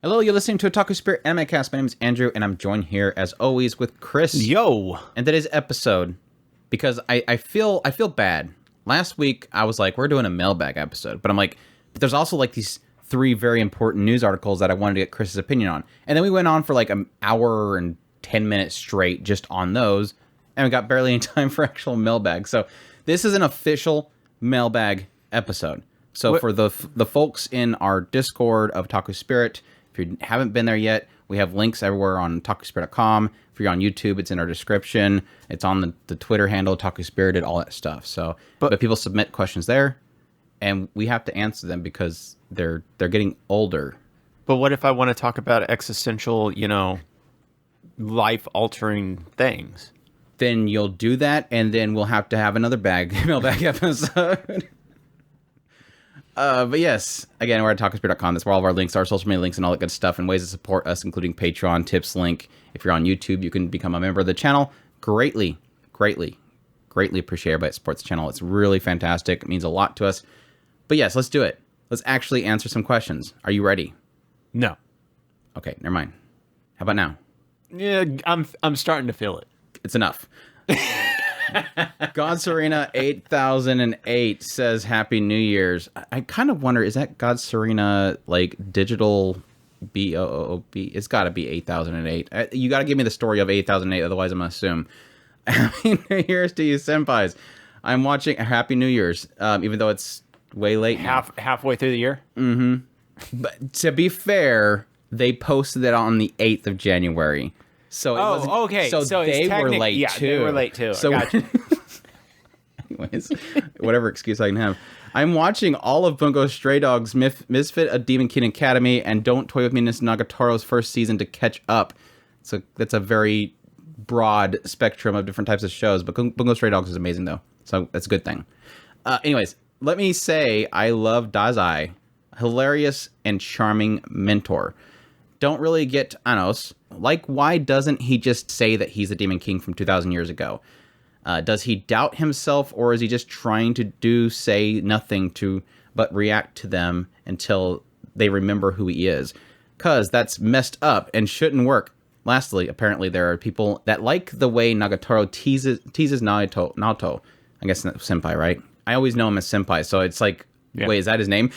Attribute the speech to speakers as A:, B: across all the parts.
A: Hello, you're listening to Otaku Spirit Anime Cast. My name is Andrew, and I'm joined here, as always, with Chris.
B: Yo!
A: And today's episode, because I feel bad. Last week, I was like, we're doing a mailbag episode. But I'm like, there's also like these 3 very important news articles that I wanted to get Chris's opinion on. And then we went on for like an hour and 10 minutes straight just on those. And we got barely any time for actual mailbag. So this is an official mailbag episode. So for the folks in our Discord of Otaku Spirit, if you haven't been there yet, we have links everywhere on otakuspirit.com. If you're on YouTube, it's in our description. It's on the Twitter handle, Otaku Spirited, all that stuff. So, but people submit questions there, and we have to answer them because they're getting older.
B: But what if I want to talk about existential, life-altering things?
A: Then you'll do that, and then we'll have to have another mailbag episode. But yes, again, we're at otakuspirit.com. That's where all of our links are, social media links, and all that good stuff, and ways to support us, including Patreon, tips link. If you're on YouTube, you can become a member of the channel. Greatly appreciate everybody that supports the channel. It's really fantastic. It means a lot to us. But yes, let's do it. Let's actually answer some questions. Are you ready?
B: No.
A: Okay, never mind. How about now?
B: Yeah, I'm starting to feel it.
A: It's enough. God Serena 8008 says Happy New Year's. I kind of wonder, is that God Serena like digital BOOB? It's got to be 8008. You got to give me the story of 8008, otherwise I'm going to assume. Happy New Year's to you, senpais. I'm watching Happy New Year's, even though it's way late now.
B: Halfway through the year?
A: Mm-hmm. But to be fair, they posted it on the 8th of January. So it was
B: okay.
A: So they were late too.
B: Yeah, they were late too.
A: So,
B: gotcha.
A: anyways, whatever excuse I can have. I'm watching all of Bungo Stray Dogs, Misfit of Demon King Academy, and Don't Toy With Me Miss Nagatoro's first season to catch up. So that's a very broad spectrum of different types of shows. But Bungo Stray Dogs is amazing though, so that's a good thing. Anyways, let me say I love Dazai, hilarious and charming mentor. Don't really get Anos. Like, why doesn't he just say that he's the Demon King from 2,000 years ago? Does he doubt himself, or is he just trying to say nothing but react to them until they remember who he is? Because that's messed up and shouldn't work. Lastly, apparently there are people that like the way Nagatoro teases Naoto. I guess that's senpai, right? I always know him as senpai, so it's like, Wait, is that his name?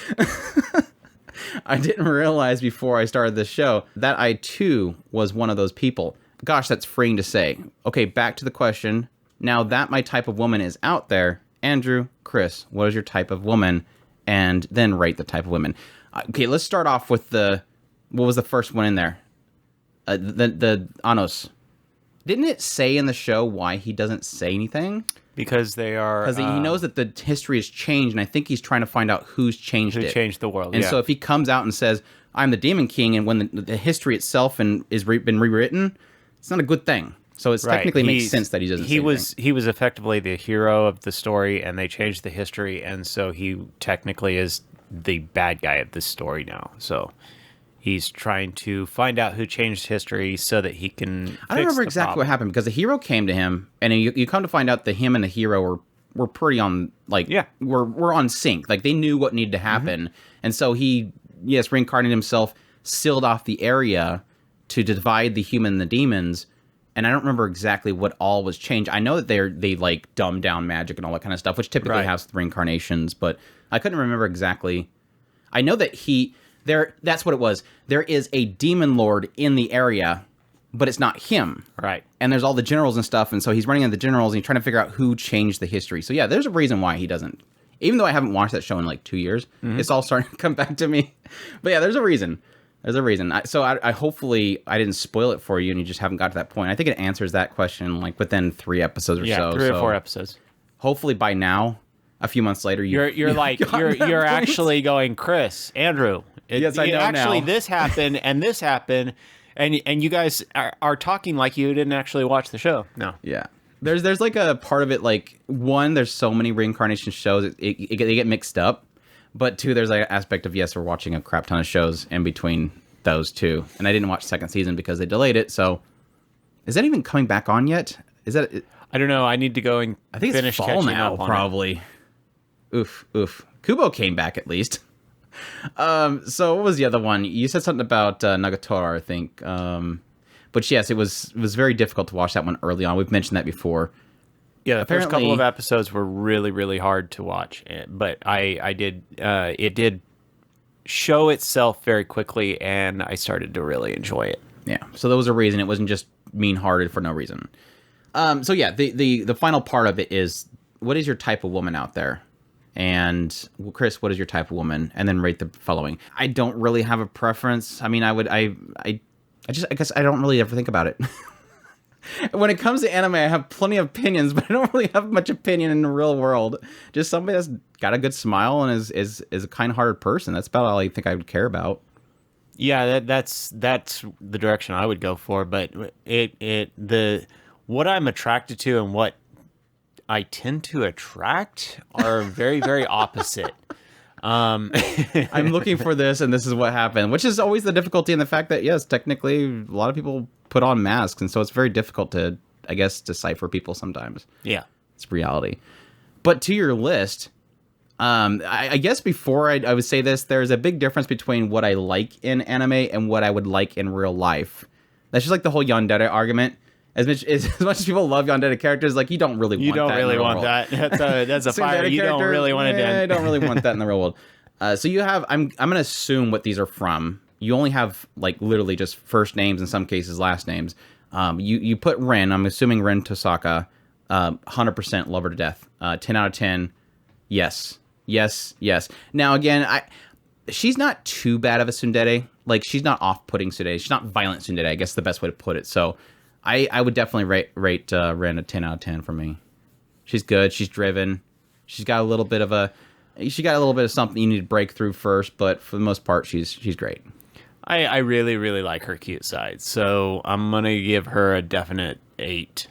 A: I didn't realize before I started this show that I, too, was one of those people. Gosh, that's freeing to say. Okay, back to the question. Now that my type of woman is out there, Andrew, Chris, what is your type of woman? And then rate the type of women. Okay, let's start off with what was the first one in there? The Anos. Didn't it say in the show why he doesn't say anything?
B: Because they are...
A: Because he knows that the history has changed, and I think he's trying to find out who's changed it.
B: Who changed the world,
A: And so if he comes out and says, I'm the Demon King, and when the history itself been rewritten, it's not a good thing. So it technically makes sense that he doesn't say anything.
B: He was effectively the hero of the story, and they changed the history, and so he technically is the bad guy of this story now. So... he's trying to find out who changed history so that he can
A: I don't remember exactly what happened, because the hero came to him, and you come to find out that him and the hero were pretty on, like, were on sync. Like, they knew what needed to happen. Mm-hmm. And so he, reincarnated himself, sealed off the area to divide the human and the demons. And I don't remember exactly what all was changed. I know that they like, dumbed down magic and all that kind of stuff, which typically has reincarnations, but I couldn't remember exactly. I know that that's what it was. There is a demon lord in the area, but it's not him.
B: Right.
A: And there's all the generals and stuff, and so he's running into the generals, and he's trying to figure out who changed the history. So yeah, there's a reason why he doesn't. Even though I haven't watched that show in like 2 years, it's all starting to come back to me. But yeah, there's a reason. There's a reason. I hopefully I didn't spoil it for you, and you just haven't got to that point. I think it answers that question like within 3 episodes or so.
B: 3 or 4 episodes.
A: Hopefully by now, a few months later,
B: you're actually going, Chris, Andrew.
A: Yes, I know
B: actually,
A: now.
B: this happened, and this happened, and you guys are talking like you didn't actually watch the show. No.
A: Yeah. There's like a part of it, like, one, there's so many reincarnation shows, they get mixed up. But 2, there's like an aspect of, we're watching a crap ton of shows in between those 2. And I didn't watch second season because they delayed it, so... Is that even coming back on yet? Is that...
B: I don't know, I need to go and
A: I think
B: finish
A: it's fall
B: catching
A: now,
B: up on
A: probably. It. Oof. Kubo came back, at least. So what was the other one? You said something about Nagatoro, I think. But yes, it was very difficult to watch that one early on. We've mentioned that before.
B: Yeah, the first couple of episodes were really, really hard to watch, but I did. It did show itself very quickly, and I started to really enjoy it.
A: Yeah, so there was a reason. It wasn't just mean-hearted for no reason. So yeah, the final part of it is, what is your type of woman out there? And well, Chris, what is your type of woman? And then rate the following. I don't really have a preference. I mean, I guess I don't really ever think about it. When it comes to anime, I have plenty of opinions, but I don't really have much opinion in the real world. Just somebody that's got a good smile and is a kind-hearted person. That's about all I think I would care about.
B: Yeah, that's the direction I would go for. But what I'm attracted to and what I tend to attract are very, very opposite.
A: I'm looking for this, and this is what happened, which is always the difficulty in the fact that, yes, technically, a lot of people put on masks, and so it's very difficult to, I guess, decipher people sometimes.
B: Yeah.
A: It's reality. But to your list, I guess before I would say this, there's a big difference between what I like in anime and what I would like in real life. That's just like the whole yandere argument. As much as people love yandere characters, like, you don't really want that.
B: You don't really want
A: world.
B: that. That's a fire. You don't really want it.
A: I don't really want that in the real world. So you have, I'm gonna assume what these are from. You only have like literally just first names, in some cases last names. You put Rin. I'm assuming Rin Tosaka. 100% love her to death. 10 out of 10. Yes. Now again, she's not too bad of a tsundere. Like, she's not off-putting tsundere. She's not violent tsundere, I guess the best way to put it. So I would definitely rate Rin a 10 out of 10 for me. She's good. She's driven. She's got a little bit of something you need to break through first, but for the most part, she's great.
B: I really, really like her cute side, so I'm gonna give her a definite 8.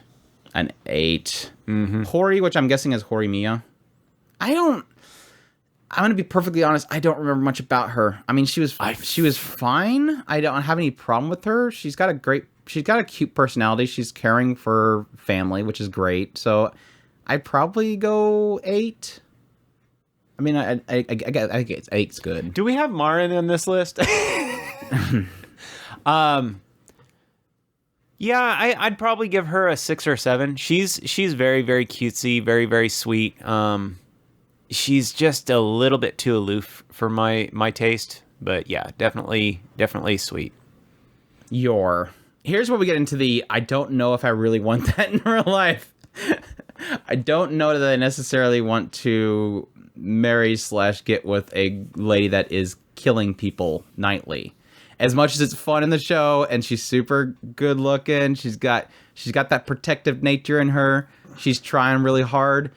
A: An 8.
B: Mm-hmm.
A: Hori, which I'm guessing is Horimiya. I'm gonna be perfectly honest. I don't remember much about her. I mean, she was fine. I don't have any problem with her. She's got a cute personality. She's caring for family, which is great. So I'd probably go 8. I mean, I guess 8's good.
B: Do we have Marin in this list? Yeah, I'd probably give her a 6 or 7. She's very, very cutesy, very, very sweet. She's just a little bit too aloof for my taste, but yeah, definitely sweet.
A: Here's where we get into the, I don't know if I really want that in real life. I don't know that I necessarily want to marry / get with a lady that is killing people nightly. As much as it's fun in the show, and she's super good looking, she's got that protective nature in her. She's trying really hard.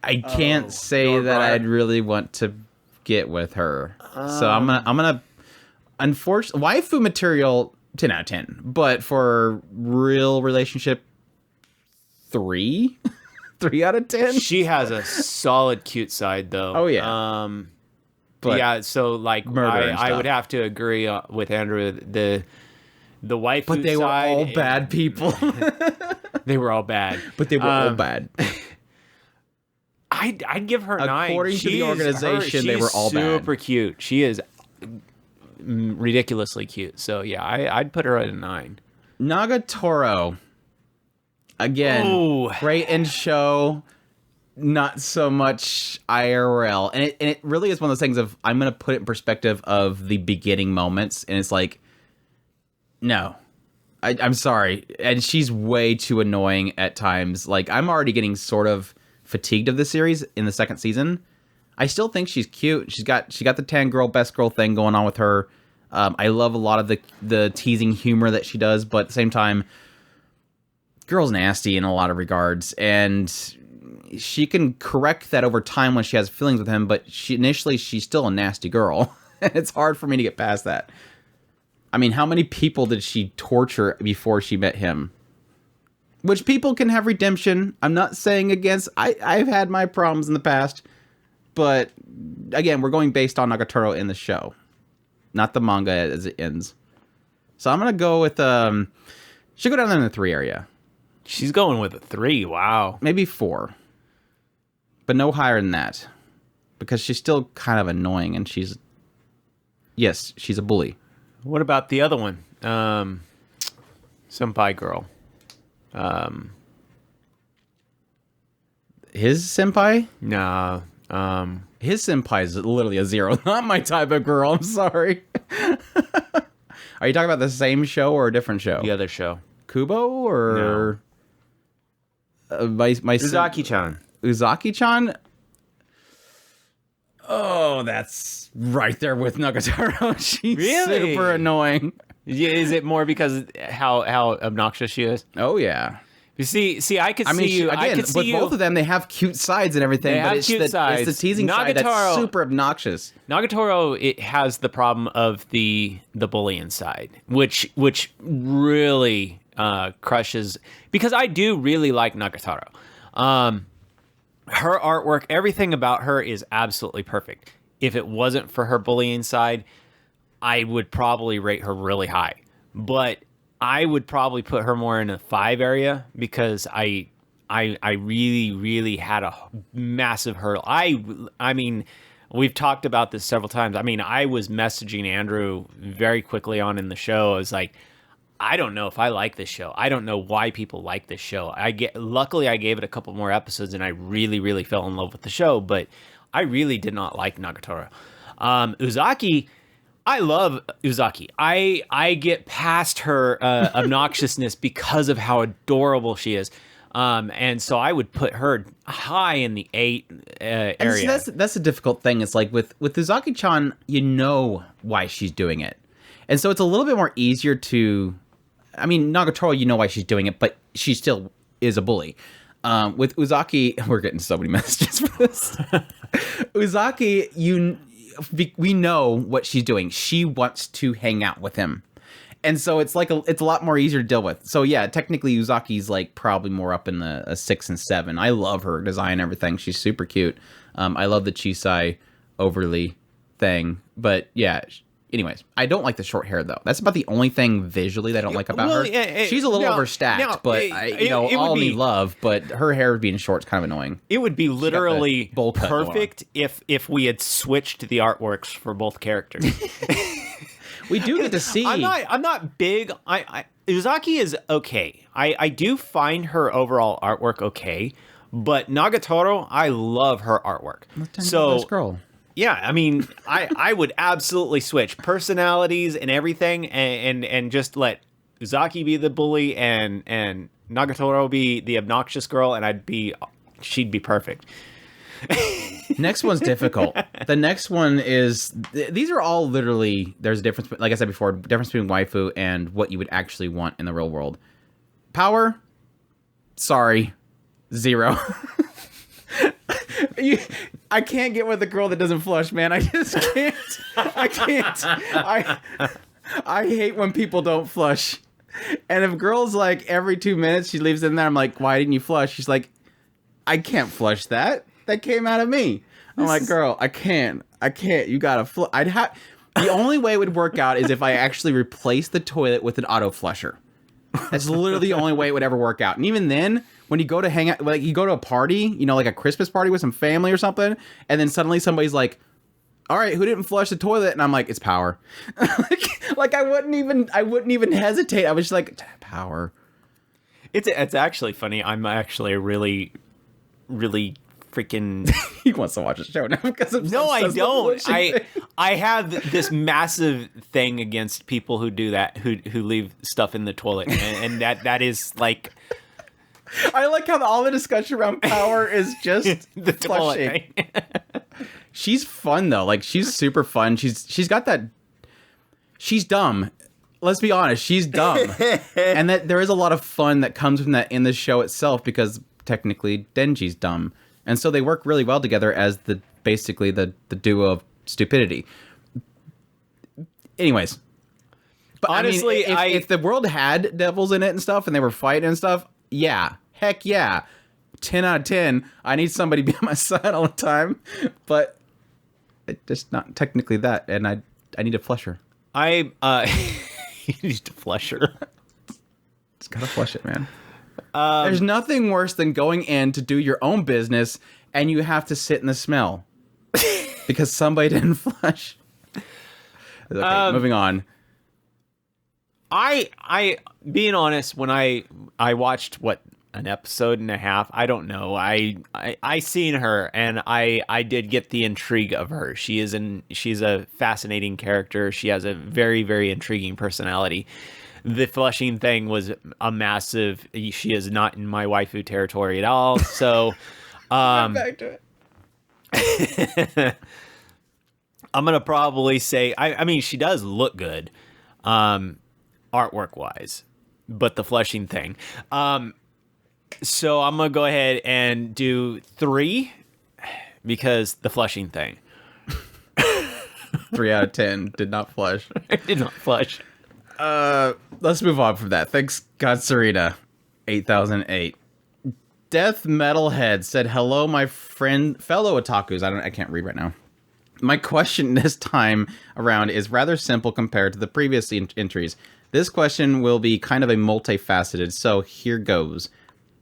A: I can't say that I'd really want to get with her. So I'm gonna unfortunately, waifu material 10 out of 10, but for real relationship 3 out of 10.
B: She has a solid cute side though.
A: Oh yeah.
B: But yeah, so like I would have to agree with Andrew, the waifu.
A: But they were all bad people.
B: They were all bad.
A: But they were all bad.
B: I'd give her 9.
A: According to the organization, they were all bad.
B: Super cute. She is ridiculously cute. So yeah, I'd put her at a 9.
A: Nagatoro. Again, great in show, not so much IRL. And it really is one of those things of, I'm going to put it in perspective of the beginning moments. And it's like, no, I'm sorry. And she's way too annoying at times. Like, I'm already getting sort of fatigued of the series in the second season. I still think she's cute. She got the tan girl, best girl thing going on with her. I love a lot of the teasing humor that she does, but at the same time, girl's nasty in a lot of regards, and she can correct that over time when she has feelings with him, but she's still a nasty girl. It's hard for me to get past that. I mean, how many people did she torture before she met him? Which people can have redemption. I'm not saying against. I've had my problems in the past, but again, we're going based on Nagatoro in the show, not the manga as it ends. So I'm gonna go with she'll go down there in the 3 area.
B: She's going with a 3. Wow.
A: Maybe 4. But no higher than that. Because she's still kind of annoying, and she's Yes, she's a bully.
B: What about the other one? Senpai girl.
A: His senpai?
B: Nah.
A: His senpai is literally a 0. Not my type of girl. I'm sorry. Are you talking about the same show or a different show?
B: The other show.
A: Kubo or my
B: Uzaki-chan.
A: Uzaki-chan? Oh, that's right there with Nagatoro. She's
B: Really?
A: super annoying.
B: Yeah, is it more because how obnoxious she is?
A: Oh yeah.
B: You see, I could see you.
A: Again,
B: I could see
A: with
B: you.
A: both of them, they have cute sides and everything,
B: They
A: but
B: have
A: it's
B: cute
A: the
B: sides.
A: teasing side that's super obnoxious.
B: Nagatoro, it has the problem of the bullying side, which really crushes, because I do really like Nagatoro. Her artwork, everything about her is absolutely perfect. If it wasn't for her bullying side, I would probably rate her really high. But I would probably put her more in a 5 area because I really, really had a massive hurdle. I mean, we've talked about this several times. I mean, I was messaging Andrew very quickly on in the show. I was like, I don't know if I like this show. I don't know why people like this show. Luckily I gave it a couple more episodes and I really, really fell in love with the show, but I really did not like Nagatoro. Uzaki, I love Uzaki. I get past her obnoxiousness because of how adorable she is. And so I would put her high in the 8 area.
A: See, that's a difficult thing. It's like with Uzaki-chan, you know why she's doing it. And so it's a little bit more easier to... I mean, Nagatoro, you know why she's doing it, but she still is a bully. With Uzaki... We're getting so many messages for this. Uzaki, we know what she's doing. She wants to hang out with him. And so it's like it's a lot more easier to deal with. So yeah, technically Uzaki's like probably more up in a 6 and 7. I love her design and everything. She's super cute. I love the Chisai overly thing. But yeah, anyways, I don't like the short hair though. That's about the only thing visually that I don't like about her. She's a little overstacked, but all need love. But her hair being short is kind of annoying.
B: It would be literally
A: bowl cut
B: perfect if we had switched the artworks for both characters.
A: We do get to see.
B: I'm not big. Uzaki is okay. I do find her overall artwork okay, but Nagatoro, I love her artwork. So
A: girl.
B: Yeah, I mean, I would absolutely switch personalities and everything, and just let Uzaki be the bully and Nagatoro be the obnoxious girl, and she'd be perfect.
A: Next one's difficult. The next one is... These are all literally... There's a difference, like I said before, difference between waifu and what you would actually want in the real world. Power? Sorry. 0. I can't get with a girl that doesn't flush, man. I just can't. I can't. I hate when people don't flush. And if girls, like, every 2 minutes she leaves in there, I'm like, why didn't you flush? She's like, I can't flush that. That came out of me. I'm like, girl, I can't. You gotta flush. The only way it would work out is if I actually replace the toilet with an auto flusher. That's literally the only way it would ever work out. And even then, when you go to hang out, like you go to a party, you know, like a Christmas party with some family or something, and then suddenly somebody's like, all right, who didn't flush the toilet? And I'm like, it's Power. like I wouldn't even hesitate. I was just like, Power.
B: It's actually funny. I'm actually a really, really freaking...
A: He wants to watch a show now because of
B: No, I don't. I have this massive thing against people who do that, who leave stuff in the toilet, and that is like...
A: I like how all the discussion around Power is just
B: the
A: flushing. She's fun though. Like she's super fun. She's got that. She's dumb. Let's be honest. She's dumb, and that there is a lot of fun that comes from that in the show itself because technically Denji's dumb, and so they work really well together as basically the duo of stupidity. Anyways, but
B: honestly,
A: I mean, if the world had devils in it and stuff, and they were fighting and stuff, yeah, heck yeah, 10 out of 10. I need somebody to be on my side all the time, but it's just not technically that, and I need a flusher.
B: You need to flush her.
A: Just gotta flush it, man. There's nothing worse than going in to do your own business and you have to sit in the smell because somebody didn't flush. Okay, moving on.
B: I being honest, when I watched an episode and a half, I don't know. I seen her and I did get the intrigue of her. She's a fascinating character. She has a very, very intriguing personality. The flushing thing was a massive. She is not in my waifu territory at all. So,
A: Back to it.
B: I'm gonna probably say. I mean, she does look good, artwork wise, but the flushing thing. So I'm gonna go ahead and do 3 because the flushing thing.
A: 3 out of 10 did not flush.
B: I did not flush.
A: Let's move on from that. Thanks, God Serena. 8008. Death Metalhead said, "Hello, my fellow otakus." I can't read right now. My question this time around is rather simple compared to the previous entries. This question will be kind of a multifaceted, so here goes.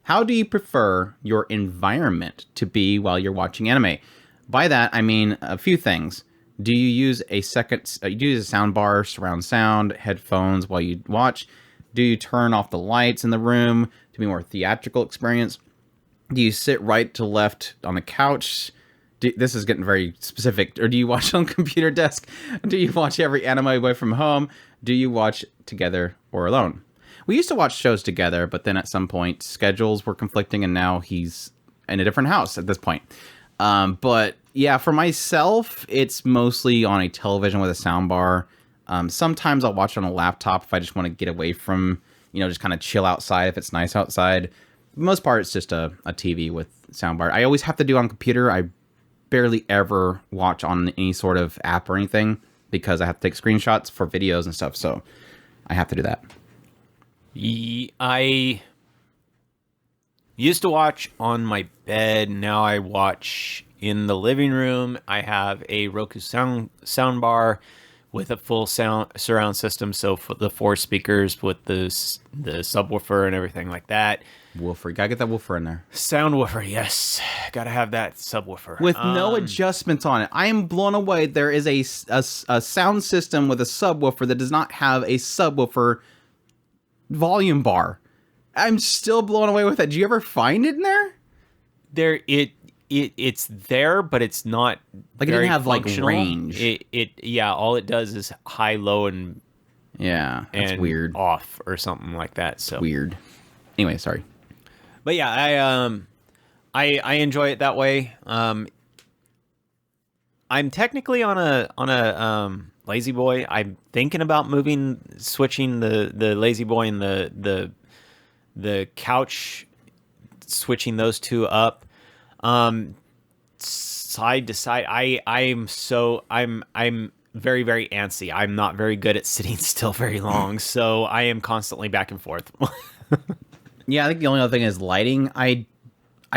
A: How do you prefer your environment to be while you're watching anime? By that, I mean a few things. Do you use a sound bar, surround sound, headphones while you watch? Do you turn off the lights in the room to be more theatrical experience? Do you sit right to left on the couch? This is getting very specific. Or do you watch on computer desk? Do you watch every anime away from home? Do you watch together or alone? We used to watch shows together, but then at some point schedules were conflicting, and now he's in a different house at this point. But yeah, for myself, it's mostly on a television with a soundbar. Sometimes I'll watch it on a laptop if I just want to get away from, just kind of chill outside if it's nice outside. For the most part, it's just a TV with soundbar. I always have to do it on computer. I barely ever watch on any sort of app or anything because I have to take screenshots for videos and stuff. So I have to do that.
B: I used to watch on my bed. Now I watch in the living room. I have a Roku sound bar with a full surround system. So for the 4 speakers with the subwoofer and everything like that.
A: Woofer. You gotta get that woofer in there.
B: Sound woofer, yes. Gotta have that subwoofer.
A: With no adjustments on it. I am blown away. There is a sound system with a subwoofer that does not have a subwoofer volume bar. I'm still blown away with that. Do you ever find it in there?
B: It's there, but it's not
A: like it didn't have functional. Like range.
B: All it does is high, low, and
A: that's weird.
B: Off or something like that. So
A: weird. Anyway, sorry.
B: But yeah, I enjoy it that way. I'm technically on a Lazy Boy. I'm thinking about switching the Lazy Boy and the couch, switching those two up, side to side. I'm very, very antsy. I'm not very good at sitting still very long, so I am constantly back and forth.
A: Yeah, I think the only other thing is lighting. I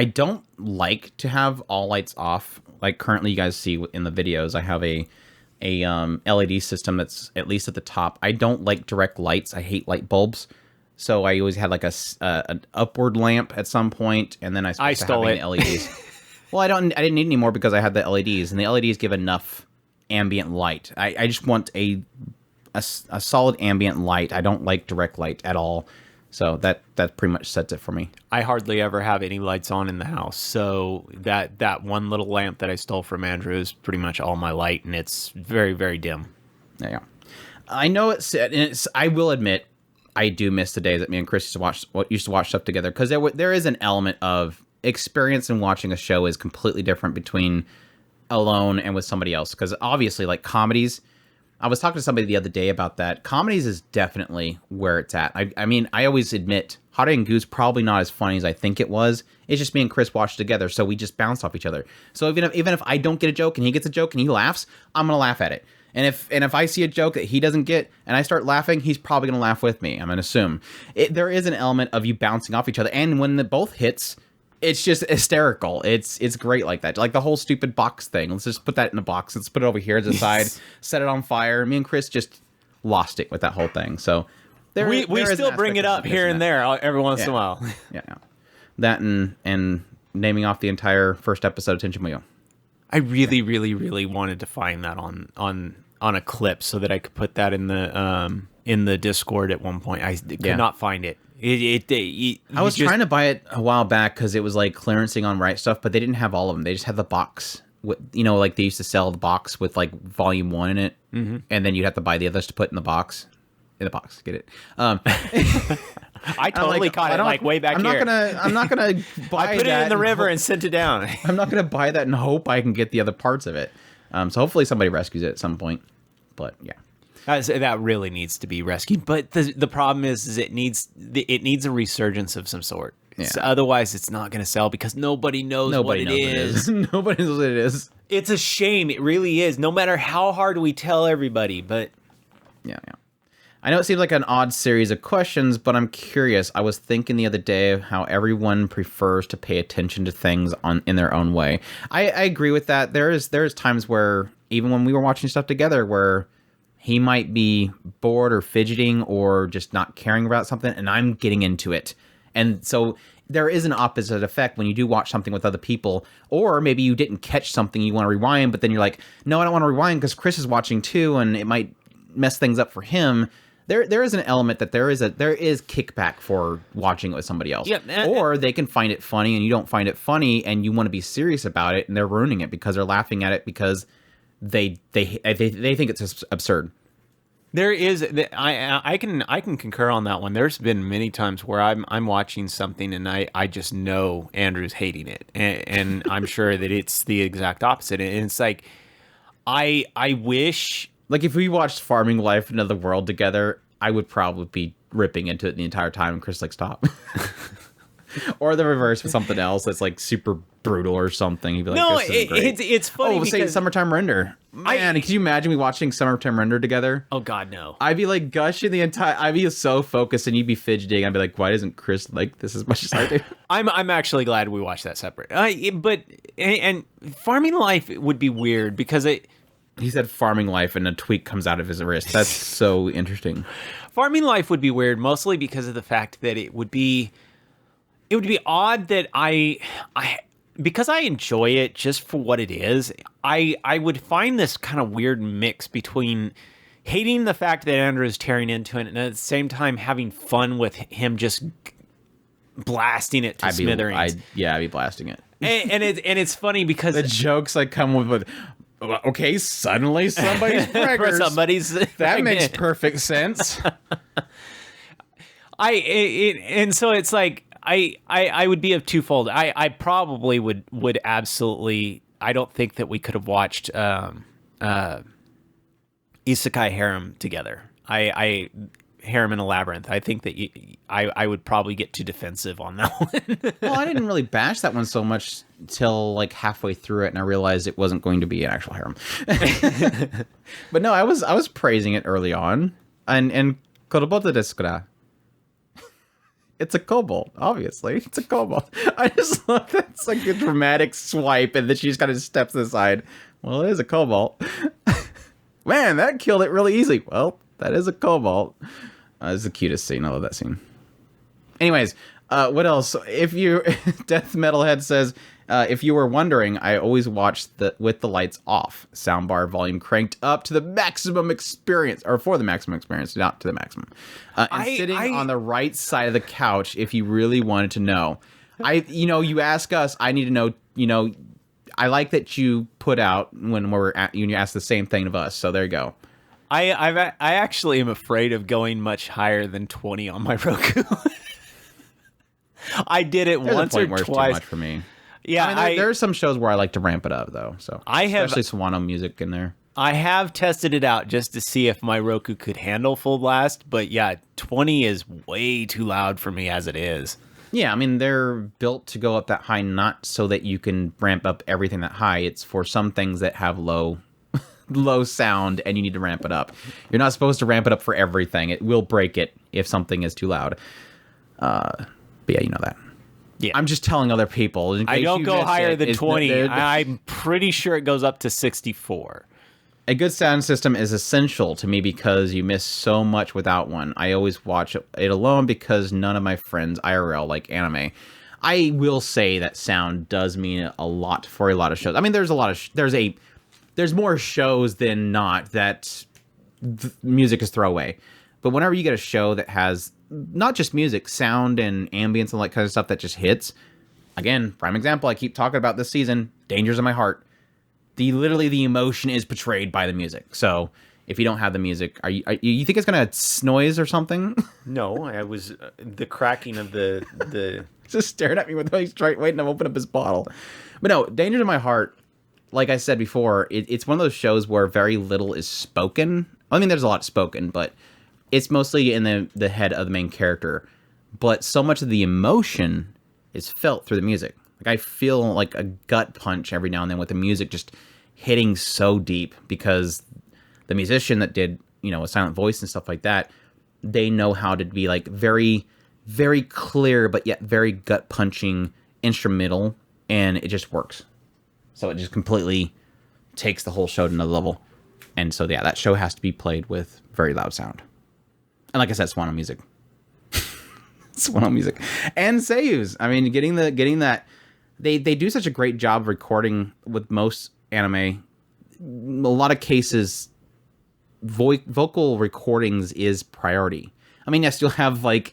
A: don't like to have all lights off. Like currently, you guys see in the videos, I have a LED system that's at least at the top. I don't like direct lights. I hate light bulbs. So I always had like an upward lamp at some point, and then I stole it. LEDs. Well, I didn't need any more because I had the LEDs, and the LEDs give enough ambient light. I just want a solid ambient light. I don't like direct light at all. So that pretty much sets it for me.
B: I hardly ever have any lights on in the house. So that one little lamp that I stole from Andrew is pretty much all my light, and it's very, very dim.
A: Yeah. I know I will admit, I do miss the days that me and Chris used to watch stuff together, because there is an element of experience in watching a show is completely different between alone and with somebody else. Because obviously, like comedies, I was talking to somebody the other day about that. Comedies is definitely where it's at. I mean, I always admit, Hot and Goose probably not as funny as I think it was. It's just me and Chris watched together, so we just bounce off each other. So even if I don't get a joke and he gets a joke and he laughs, I'm gonna laugh at it. And if I see a joke that he doesn't get and I start laughing, he's probably gonna laugh with me. I'm gonna assume there is an element of you bouncing off each other, and when the both hits, it's just hysterical. It's great like that. Like the whole stupid box thing. Let's just put that in a box. Let's put it over here to the side. Set it on fire. Me and Chris just lost it with that whole thing. So
B: we still bring it up here and there every once in a while.
A: Yeah. That and naming off the entire first episode of Tenchi Muyo.
B: I really, really, really wanted to find that on a clip so that I could put that in the Discord at one point. I could not find it.
A: I was trying to buy it a while back because it was like clearancing on Right Stuff, but they didn't have all of them. They just had the box. Like they used to sell the box with like volume 1 in it, and then you'd have to buy the others to put in the box. Get it?
B: I totally caught it like way back here.
A: I'm not gonna buy.
B: I put it in the river and sent it down.
A: I'm not gonna buy that and hope I can get the other parts of it. So hopefully somebody rescues it at some point. But yeah.
B: That really needs to be rescued, but the problem is it needs a resurgence of some sort. Yeah. So otherwise, it's not going to sell because nobody knows what it is.
A: Nobody knows what it is.
B: It's a shame. It really is. No matter how hard we tell everybody, but
A: yeah. I know it seems like an odd series of questions, but I'm curious. I was thinking the other day of how everyone prefers to pay attention to things in their own way. I agree with that. There's times where even when we were watching stuff together, where he might be bored or fidgeting or just not caring about something, and I'm getting into it. And so there is an opposite effect when you do watch something with other people, or maybe you didn't catch something you want to rewind, but then you're like, no, I don't want to rewind because Chris is watching too, and it might mess things up for him. There is an element that there is kickback for watching it with somebody else. Yeah, or they can find it funny and you don't find it funny and you want to be serious about it and they're ruining it because they're laughing at it because they think it's absurd.
B: There is, I can concur on that one. There's been many times where I'm watching something and I just know Andrew's hating it, and I'm sure that it's the exact opposite. And it's like I wish,
A: like if we watched Farming Life in Another World together, I would probably be ripping into it the entire time, and Chris like stop. Or the reverse with something else that's like super brutal or something. You'd be like,
B: no,
A: this is great.
B: it's funny.
A: Say Summertime Render. Man, could you imagine me watching Summertime Render together?
B: Oh God, no.
A: I'd be like gushing the entire. I'd be so focused, and you'd be fidgeting. I'd be like, why doesn't Chris like this as much as I do?
B: I'm actually glad we watched that separate. But Farming Life would be weird because
A: he said Farming Life, and a tweak comes out of his wrist. That's so interesting.
B: Farming Life would be weird, mostly because of the fact that it would be odd that because I enjoy it just for what it is, I would find this kind of weird mix between hating the fact that Andrew is tearing into it and at the same time having fun with him just blasting it to smithereens.
A: I'd be blasting it.
B: And it's funny because
A: the jokes like come with okay, suddenly somebody's preggers. That makes perfect sense.
B: And so it's like I would be of twofold. I probably would absolutely. I don't think that we could have watched Isekai Harem together. Harem in a Labyrinth. I think that I would probably get too defensive on that one.
A: Well, I didn't really bash that one so much till like halfway through it, and I realized it wasn't going to be an actual harem. But no, I was praising it early on, and Koroboto desu ka? It's a kobold, obviously. It's a kobold. I just love that it's like a dramatic swipe, and then she just kind of steps aside. Well, it is a kobold. Man, that killed it really easy. Well, that is a kobold. It's the cutest scene. I love that scene. Anyways, what else? If you Death Metalhead says, if you were wondering, I always watch with the lights off, soundbar volume cranked up to the maximum experience, or for the maximum experience, not to the maximum. And sitting on the right side of the couch, if you really wanted to know. You ask us, I need to know. I like that you put out when you ask the same thing of us. So there you go.
B: I actually am afraid of going much higher than 20 on my Roku. I did it once or twice. Too
A: much for me.
B: Yeah,
A: I mean, there are some shows where I like to ramp it up though. So especially Sawano music in there.
B: I have tested it out just to see if my Roku could handle full blast, but yeah, 20 is way too loud for me as it is.
A: Yeah, I mean, they're built to go up that high, not so that you can ramp up everything that high. It's for some things that have low sound and you need to ramp it up. You're not supposed to ramp it up for everything. It will break it if something is too loud. But yeah, you know that.
B: Yeah.
A: I'm just telling other people.
B: I don't go higher than 20. I'm pretty sure it goes up to 64.
A: A good sound system is essential to me because you miss so much without one. I always watch it alone because none of my friends IRL like anime. I will say that sound does mean a lot for a lot of shows. I mean, there's a there's more shows than not that music is throwaway. But whenever you get a show that has not just music, sound and ambience and all that kind of stuff that just hits, again, prime example I keep talking about this season, Dangers in My Heart. Literally the emotion is portrayed by the music. So if you don't have the music, you think it's gonna noise or something?
B: No, I was the cracking of the
A: just staring at me with he's waiting to open up his bottle. But no, Dangers in My Heart, like I said before, it's one of those shows where very little is spoken. I mean, there's a lot spoken, but it's mostly in the head of the main character. But so much of the emotion is felt through the music. Like I feel like a gut punch every now and then with the music just hitting so deep, because the musician that did, a silent voice and stuff like that, they know how to be like very, very clear, but yet very gut punching instrumental, and it just works. So it just completely takes the whole show to another level. And so, yeah, that show has to be played with very loud sound. And like I said, Swano music. Swano music. And seiyus. I mean, getting that. They do such a great job of recording with most anime. A lot of cases, vocal recordings is priority. I mean, yes, you'll have like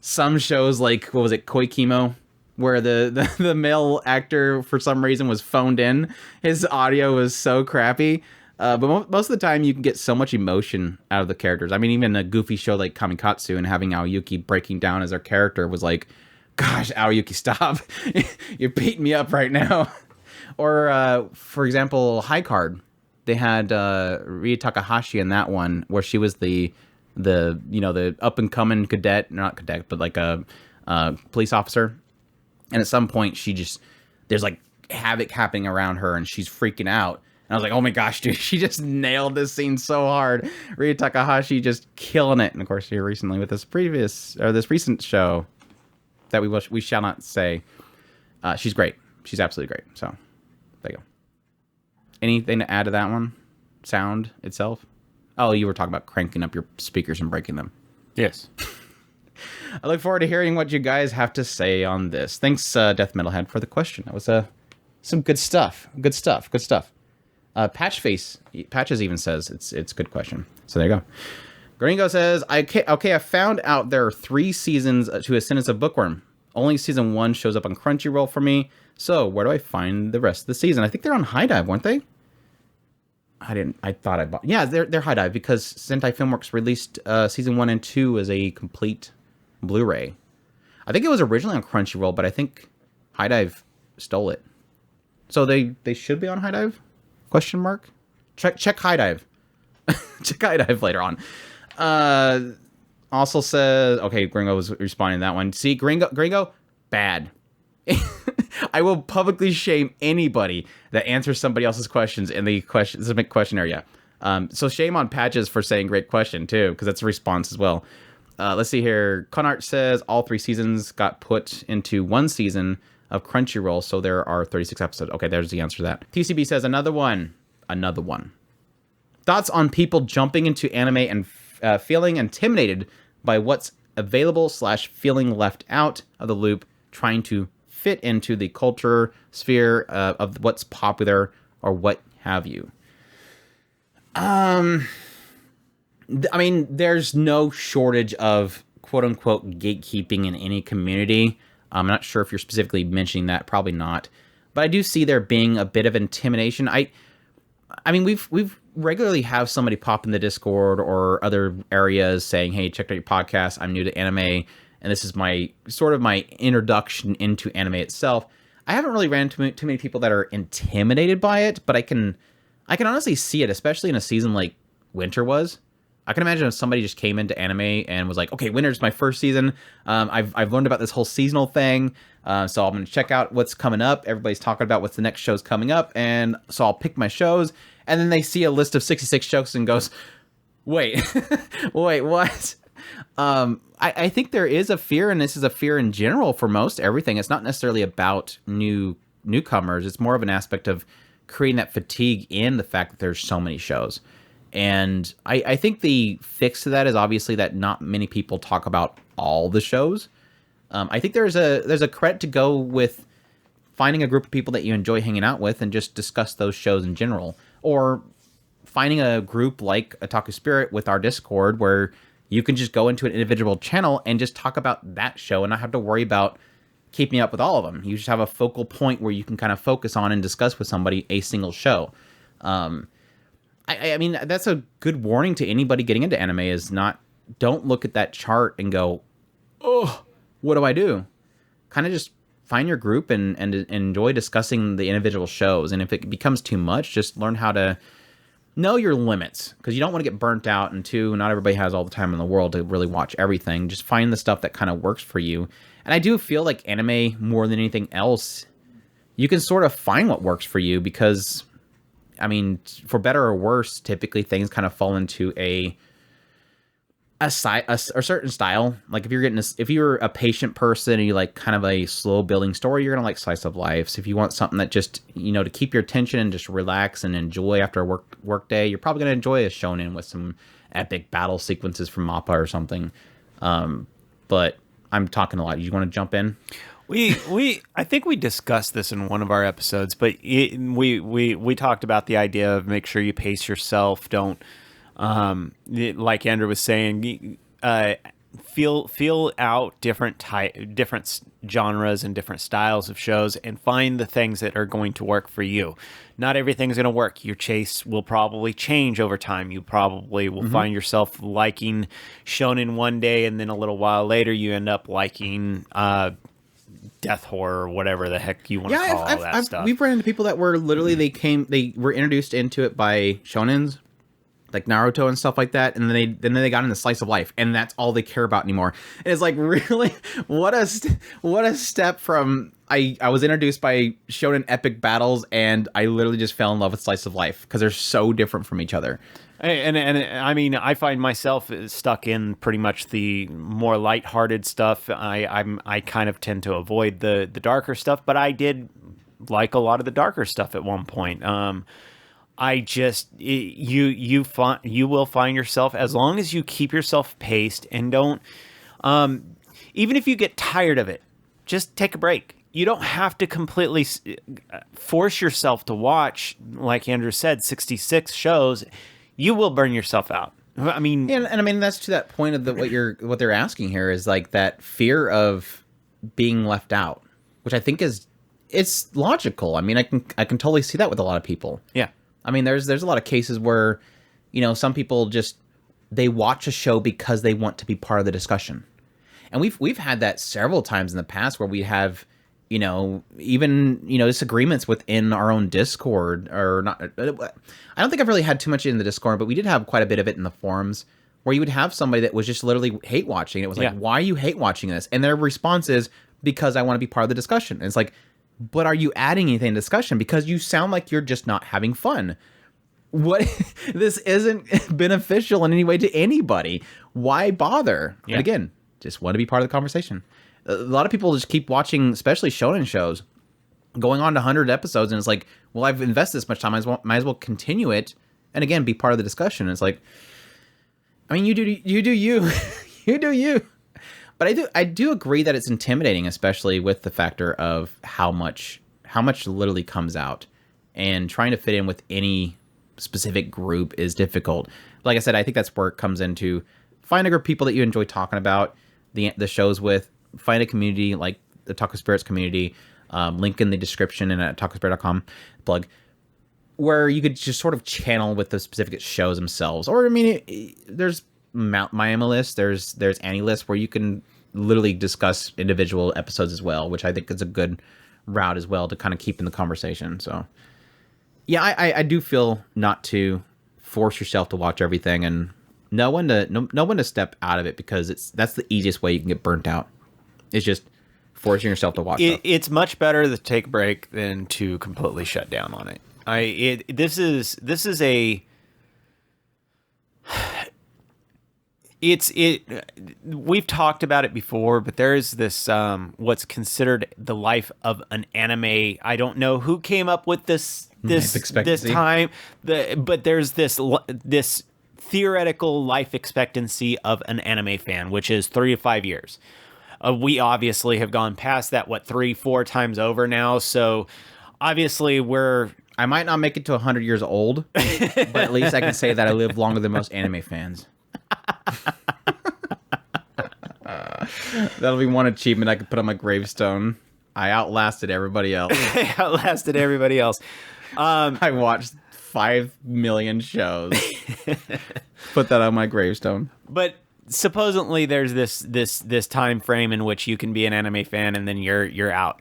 A: some shows like, what was it, Koikimo, where the male actor for some reason was phoned in. His audio was so crappy. But most of the time you can get so much emotion out of the characters. I mean, even a goofy show like Kamikatsu and having Aoyuki breaking down as their character was like, gosh, Aoyuki, stop. You're beating me up right now. Or, for example, High Card. They had Rie Takahashi in that one, where she was the up-and-coming cadet, not cadet, but like a police officer. And at some point, there's like havoc happening around her, and she's freaking out. And I was like, oh my gosh, dude, she just nailed this scene so hard. Rie Takahashi just killing it. And of course, here recently with this recent show that we shall not say, she's great. She's absolutely great. So there you go. Anything to add to that one? Sound itself? Oh, you were talking about cranking up your speakers and breaking them.
B: Yes.
A: I look forward to hearing what you guys have to say on this. Thanks, Death Metalhead, for the question. That was some good stuff. Good stuff. Patches even says it's a good question. So there you go. Gringo says, okay, I found out there are 3 seasons to Ascendance of Bookworm. Only season 1 shows up on Crunchyroll for me. So where do I find the rest of the season? I think they're on High Dive, weren't they? I thought I bought. Yeah, they're High Dive, because Sentai Filmworks released season 1 and 2 as a complete Blu-ray. I think it was originally on Crunchyroll, but I think High Dive stole it. So they should be on High Dive? Question mark? Check High Dive. Check High Dive later on. Also says, okay, Gringo was responding to that one. See, Gringo, bad. I will publicly shame anybody that answers somebody else's questions in the question area. So shame on Patches for saying great question too, because that's a response as well. Let's see here. Conart says all 3 seasons got put into 1 season of Crunchyroll, so there are 36 episodes. Okay, there's the answer to that. TCB says another one. Thoughts on people jumping into anime and feeling intimidated by what's available / feeling left out of the loop, trying to fit into the culture sphere of what's popular or what have you. I mean, there's no shortage of quote-unquote gatekeeping in any community. I'm not sure if you're specifically mentioning that, probably not. But I do see there being a bit of intimidation. I mean, we've regularly have somebody pop in the Discord or other areas saying, hey, check out your podcast. I'm new to anime, and this is my introduction into anime itself. I haven't really ran into too many people that are intimidated by it, but I can honestly see it, especially in a season like Winter was. I can imagine if somebody just came into anime and was like, okay, Winter's my first season. I've learned about this whole seasonal thing. So I'm going to check out what's coming up. Everybody's talking about what's the next show's coming up. And so I'll pick my shows. And then they see a list of 66 shows and goes, wait, what? I think there is a fear, and this is a fear in general for most everything. It's not necessarily about newcomers. It's more of an aspect of creating that fatigue in the fact that there's so many shows. And I think the fix to that is obviously that not many people talk about all the shows. I think there's a credit to go with finding a group of people that you enjoy hanging out with and just discuss those shows in general. or finding a group like Otaku Spirit with our Discord where you can just go into an individual channel and just talk about that show and not have to worry about keeping up with all of them. You just have a focal point where you can kind of focus on and discuss with somebody a single show. I mean, that's a good warning to anybody getting into anime is don't look at that chart and go, oh, what do I do? Kind of just find your group and enjoy discussing the individual shows. And if it becomes too much, just learn how to know your limits, because you don't want to get burnt out, and two, not everybody has all the time in the world to really watch everything. Just find the stuff that kind of works for you. And I do feel like anime, more than anything else, you can sort of find what works for you, because, I mean, for better or worse, typically things kind of fall into a certain style. Like if you're a patient person and you like kind of a slow building story, you're gonna like slice of life. So if you want something that just, to keep your attention and just relax and enjoy after a work day, you're probably gonna enjoy a shonen with some epic battle sequences from Mappa or something. But I'm talking a lot. You want to jump in?
B: I think we discussed this in one of our episodes, but we talked about the idea of make sure you pace yourself. Don't like Andrew was saying, feel out different genres and different styles of shows, and find the things that are going to work for you. Not everything's going to work. Your chase will probably change over time. You probably will find yourself liking shonen one day, and then a little while later you end up liking death horror or whatever the heck you want to call all that stuff.
A: We've run into people that were literally they were introduced into it by shonens, like Naruto and stuff like that, and then they got into slice of life, and that's all they care about anymore. And it's like, really, what a step from I was introduced by shonen epic battles, and I literally just fell in love with slice of life because they're so different from each other.
B: And I mean, I find myself stuck in pretty much the more lighthearted stuff. I kind of tend to avoid the darker stuff, but I did like a lot of the darker stuff at one point. I just you will find yourself, as long as you keep yourself paced and don't even if you get tired of it, just take a break. You don't have to completely force yourself to watch, like Andrew said, 66 shows. You will burn yourself out. I mean,
A: and I mean that's to that point of what they're asking here is like that fear of being left out, which I think it's logical. I mean, I can totally see that with a lot of people.
B: Yeah.
A: I mean, there's a lot of cases where, some people just, they watch a show because they want to be part of the discussion. And we've had that several times in the past where we have, even, disagreements within our own Discord, or not. I don't think I've really had too much in the Discord, but we did have quite a bit of it in the forums, where you would have somebody that was just literally hate watching. It was like, why are you hate watching this? And their response is, because I want to be part of the discussion. And it's like, but are you adding anything to discussion? Because you sound like you're just not having fun. What? This isn't beneficial in any way to anybody. Why bother? Yeah. And again, just want to be part of the conversation. A lot of people just keep watching, especially shonen shows, going on to 100 episodes, and it's like, well, I've invested this much time, might as well continue it, and again, be part of the discussion. And it's like, I mean, you do you, you do you. But I do agree that it's intimidating, especially with the factor of how much literally comes out, and trying to fit in with any specific group is difficult. Like I said, I think that's where it comes into find a group of people that you enjoy talking about the shows with. Find a community like the Otaku Spirits community, link in the description and at otakuspirit.com plug, where you could just sort of channel with the specific shows themselves. Or I mean, there's Mayonnaise, there's AniList, where you can literally discuss individual episodes as well, which I think is a good route as well to kind of keep in the conversation. So yeah, I do feel not to force yourself to watch everything, and know when to step out of it, because that's the easiest way you can get burnt out. It's just forcing yourself to watch stuff. It's much better to take a break than to completely shut down on it. This is a we've talked about it before, but there is this what's considered the life of an anime. I don't know who came up with this time, but there's this theoretical life expectancy of an anime fan, which is 3 to 5 years. We obviously have gone past that 3-4 times over now, so obviously we're I might not make it to 100 years old, but at least I can say that I live longer than most anime fans. That'll be one achievement I could put on my gravestone. I outlasted everybody else.
B: Outlasted everybody else.
A: I watched 5 million shows. Put that on my gravestone.
B: But supposedly there's this time frame in which you can be an anime fan and then you're out.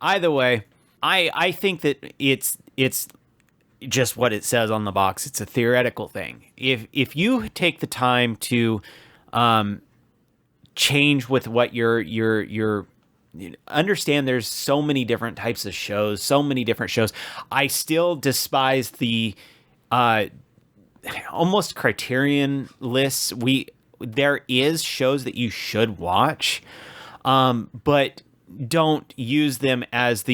B: Either way, I think that it's just what it says on the box. It's a theoretical thing. If you take the time to change with what you're understand, there's so many different types of shows, so many different shows. I still despise the almost criterion lists. There is shows that you should watch, but don't use them as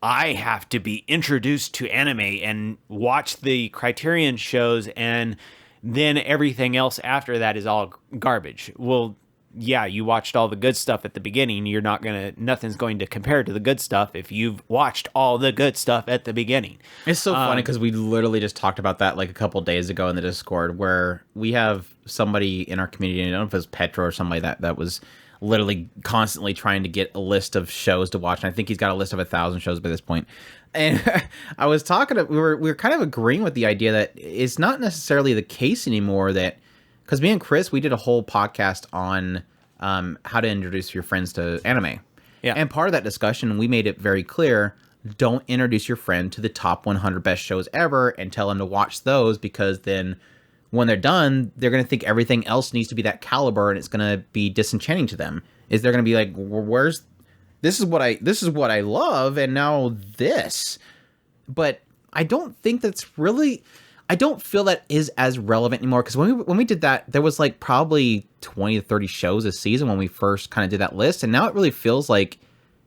B: I have to be introduced to anime and watch the criterion shows, and then everything else after that is all garbage. Well, yeah, you watched all the good stuff at the beginning. Nothing's going to compare to the good stuff if you've watched all the good stuff at the beginning.
A: It's so funny because we literally just talked about that like a couple days ago in the Discord, where we have somebody in our community, I don't know if it was Petro or somebody that was literally constantly trying to get a list of shows to watch. And I think he's got a list of 1,000 shows by this point. And I was we were kind of agreeing with the idea that it's not necessarily the case anymore that, because me and Chris, we did a whole podcast on how to introduce your friends to anime.
B: Yeah.
A: And part of that discussion, we made it very clear, don't introduce your friend to the top 100 best shows ever and tell them to watch those, because then when they're done, they're going to think everything else needs to be that caliber, and it's going to be disenchanting to them. They're going to be like, this is what I love, and now this. But I don't think that's really... I don't feel that is as relevant anymore, because when we did that, there was like probably 20 to 30 shows a season when we first kind of did that list, and now it really feels like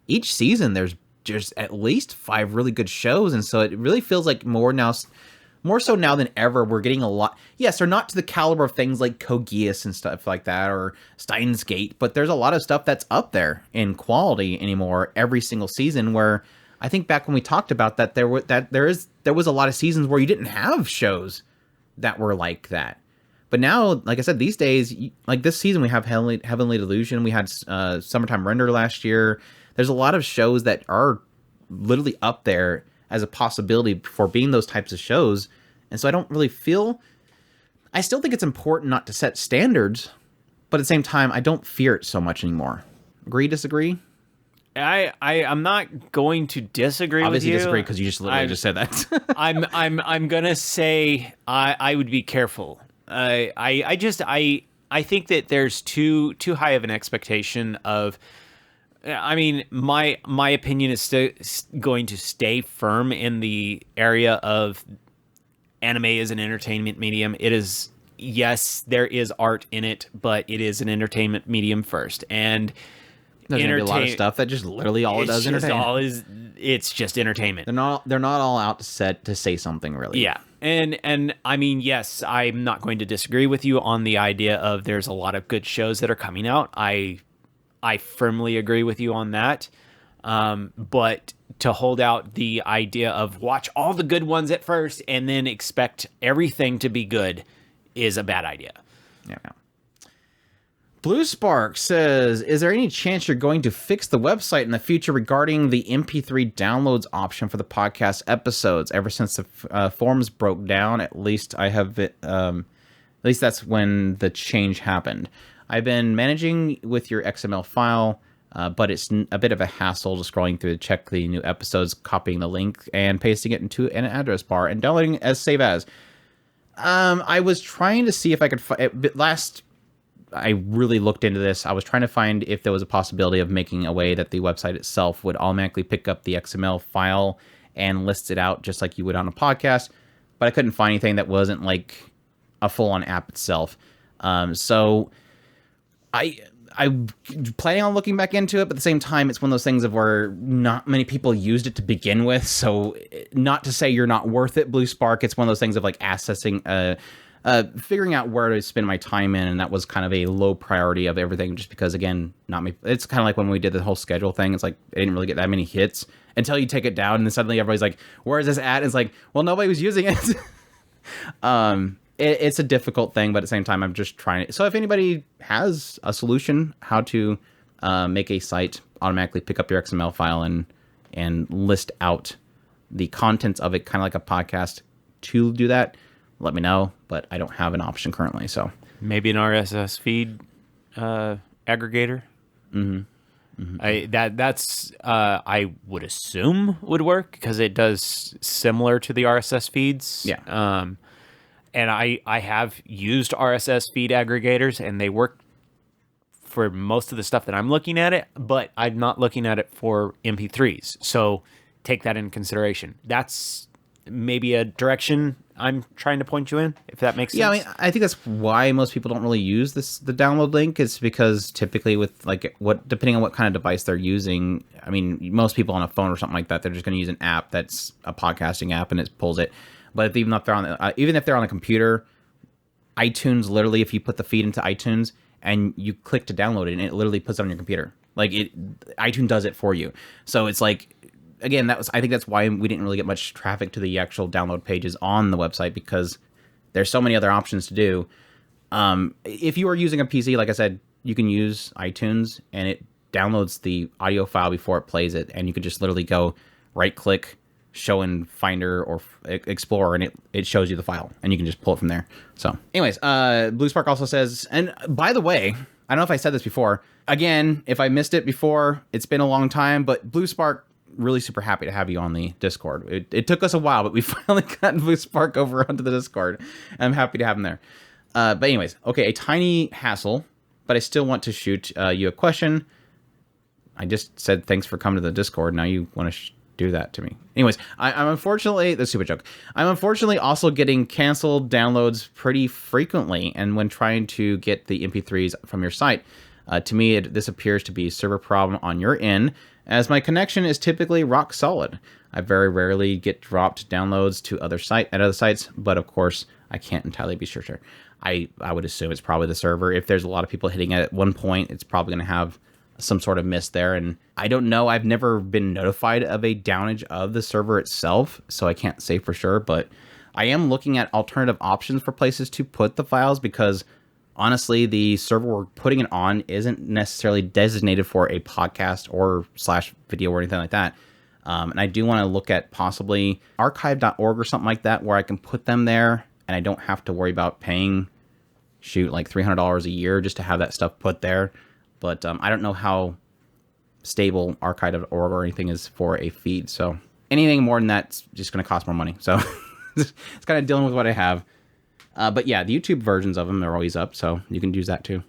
A: each season there's just at least 5 really good shows, and so it really feels like more so now than ever we're getting a lot. Yes, they're not to the caliber of things like Code Geass and stuff like that, or Steins Gate, but there's a lot of stuff that's up there in quality anymore every single season, where I think back when we talked about that, there was a lot of seasons where you didn't have shows that were like that. But now, like I said, these days, like this season, we have Heavenly Delusion. We had Summertime Render last year. There's a lot of shows that are literally up there as a possibility for being those types of shows. And so I still think it's important not to set standards, but at the same time, I don't fear it so much anymore. Agree, disagree?
B: I'm not going to disagree
A: Obviously
B: with you.
A: Disagree because you just literally just said that.
B: I'm gonna say I would be careful. I think that there's too high of an expectation of. I mean, my opinion is going to stay firm in the area of anime as an entertainment medium. It is, yes, there is art in it, but it is an entertainment medium first, and
A: there's gonna be a lot of stuff that just literally all it does is entertain.
B: It's just entertainment.
A: They're not all out to say something really.
B: Yeah. And I mean, yes, I'm not going to disagree with you on the idea of there's a lot of good shows that are coming out. I firmly agree with you on that. But to hold out the idea of watch all the good ones at first and then expect everything to be good is a bad idea.
A: Yeah. Blue Spark says, is there any chance you're going to fix the website in the future regarding the MP3 downloads option for the podcast episodes? Ever since the forums broke down, at least that's when the change happened. I've been managing with your XML file, but it's a bit of a hassle just scrolling through to check the new episodes, copying the link and pasting it into an address bar and downloading as save as. I was trying to see if I could I really looked into this. I was trying to find if there was a possibility of making a way that the website itself would automatically pick up the XML file and list it out just like you would on a podcast, but I couldn't find anything that wasn't like a full-on app itself. So I'm planning on looking back into it, but at the same time, it's one of those things of where not many people used it to begin with. So not to say you're not worth it, Blue Spark. It's one of those things of like accessing, figuring out where to spend my time in, and that was kind of a low priority of everything, just because again, it's kind of like when we did the whole schedule thing. It's like I didn't really get that many hits, until you take it down, and then suddenly everybody's like, where is this at? And it's like, well, nobody was using it. It's a difficult thing, but at the same time, I'm just trying to. So if anybody has a solution how to make a site automatically pick up your XML file and list out the contents of it, kind of like a podcast, to do that, let me know. But I don't have an option currently, so
B: maybe an RSS feed aggregator. That's I would assume would work because it does similar to the RSS feeds.
A: Yeah.
B: And I have used RSS feed aggregators, and they work for most of the stuff that I'm looking at it, but I'm not looking at it for MP3s. So take that into consideration. That's maybe a direction I'm trying to point you in, if that makes sense.
A: Yeah, I mean, I think that's why most people don't really use the download link, is because typically with depending on what kind of device they're using, I mean, most people on a phone or something like that, they're just going to use an app that's a podcasting app and it pulls it. But even if they're on a computer, iTunes, literally, if you put the feed into iTunes and you click to download it, and it literally puts it on your computer. Like iTunes does it for you. So it's like, again, I think that's why we didn't really get much traffic to the actual download pages on the website, because there's so many other options to do. If you are using a PC, like I said, you can use iTunes and it downloads the audio file before it plays it, and you could just literally go right click, show in Finder or Explorer, and it shows you the file, and you can just pull it from there. So anyways, Blue Spark also says, and by the way, I don't know if I said this before, again, if I missed it before, it's been a long time, but Blue Spark, really super happy to have you on the Discord. It took us a while, but we finally got Blue Spark over onto the Discord. I'm happy to have him there. But anyways, okay, a tiny hassle, but I still want to shoot you a question. I just said thanks for coming to the Discord. Now you want to do that to me. Anyways, I'm unfortunately, that's a stupid joke. I'm unfortunately also getting canceled downloads pretty frequently, and when trying to get the MP3s from your site, to me, this appears to be a server problem on your end, as my connection is typically rock solid. I very rarely get dropped downloads to other sites, but of course, I can't entirely be sure. I would assume it's probably the server. If there's a lot of people hitting it at one point, it's probably going to have some sort of miss there, and I don't know. I've never been notified of a downage of the server itself, so I can't say for sure, but I am looking at alternative options for places to put the files, because honestly, the server we're putting it on isn't necessarily designated for a podcast or / video or anything like that. And I do want to look at possibly archive.org or something like that, where I can put them there and I don't have to worry about paying, like $300 a year just to have that stuff put there. But I don't know how stable archive.org or anything is for a feed. So anything more than that's just going to cost more money. So it's kind of dealing with what I have. But yeah, the YouTube versions of them are always up, so you can use that too.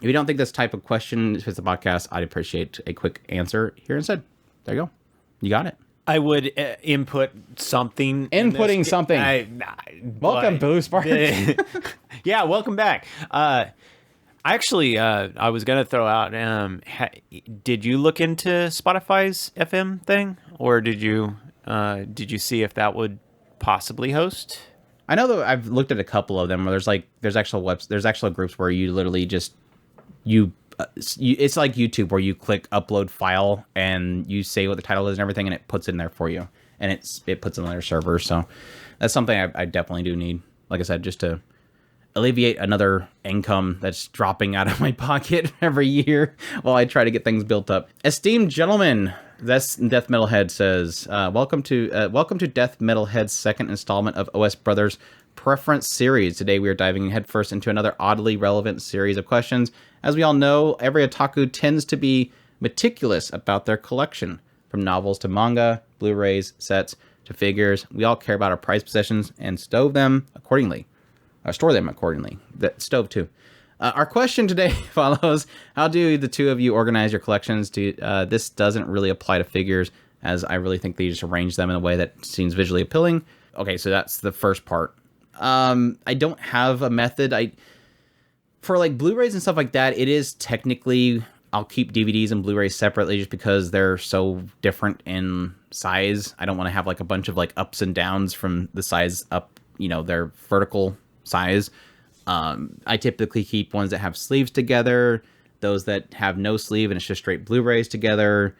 A: If you don't think this type of question fits the podcast, I'd appreciate a quick answer here instead. There you go. You got it.
B: I would input something.
A: Inputting something. Welcome, Blue Spark.
B: Yeah, welcome back. Actually, I was going to throw out, did you look into Spotify's FM thing? Or did you see if that would possibly host?
A: I know that I've looked at a couple of them where there's actual groups where you literally just, it's like YouTube, where you click upload file and you say what the title is and everything, and it puts it in there for you. And it puts it on their server. So that's something I definitely do need. Like I said, just to alleviate another income that's dropping out of my pocket every year while I try to get things built up. Esteemed gentlemen, that's Death Metalhead says, welcome to Death Metalhead's second installment of OS Brothers Preference Series. Today we are diving headfirst into another oddly relevant series of questions. As we all know, every otaku tends to be meticulous about their collection. From novels to manga, Blu-rays, sets, to figures, we all care about our prized possessions and store them accordingly. That stove too. Our question today follows: how do the two of you organize your collections? This doesn't really apply to figures, as I really think they just arrange them in a way that seems visually appealing. Okay, so that's the first part. I don't have a method. For like Blu-rays and stuff like that, it is technically, I'll keep DVDs and Blu-rays separately just because they're so different in size. I don't want to have like a bunch of like ups and downs from the size up, their vertical size. I typically keep ones that have sleeves together, those that have no sleeve and it's just straight Blu-rays together.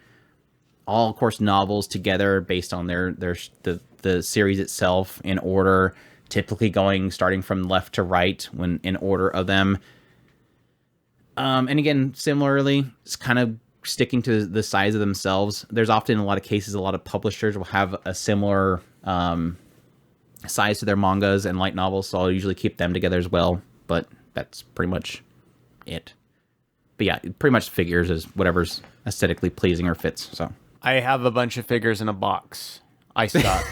A: all, of course, novels together based on the series itself in order, typically starting from left to right when in order of them. And again, similarly, it's kind of sticking to the size of themselves. There's often a lot of cases, a lot of publishers will have a similar size to their mangas and light novels, so I'll usually keep them together as well. But that's pretty much it. But yeah, pretty much figures is whatever's aesthetically pleasing or fits. So
B: I have a bunch of figures in a box. I suck.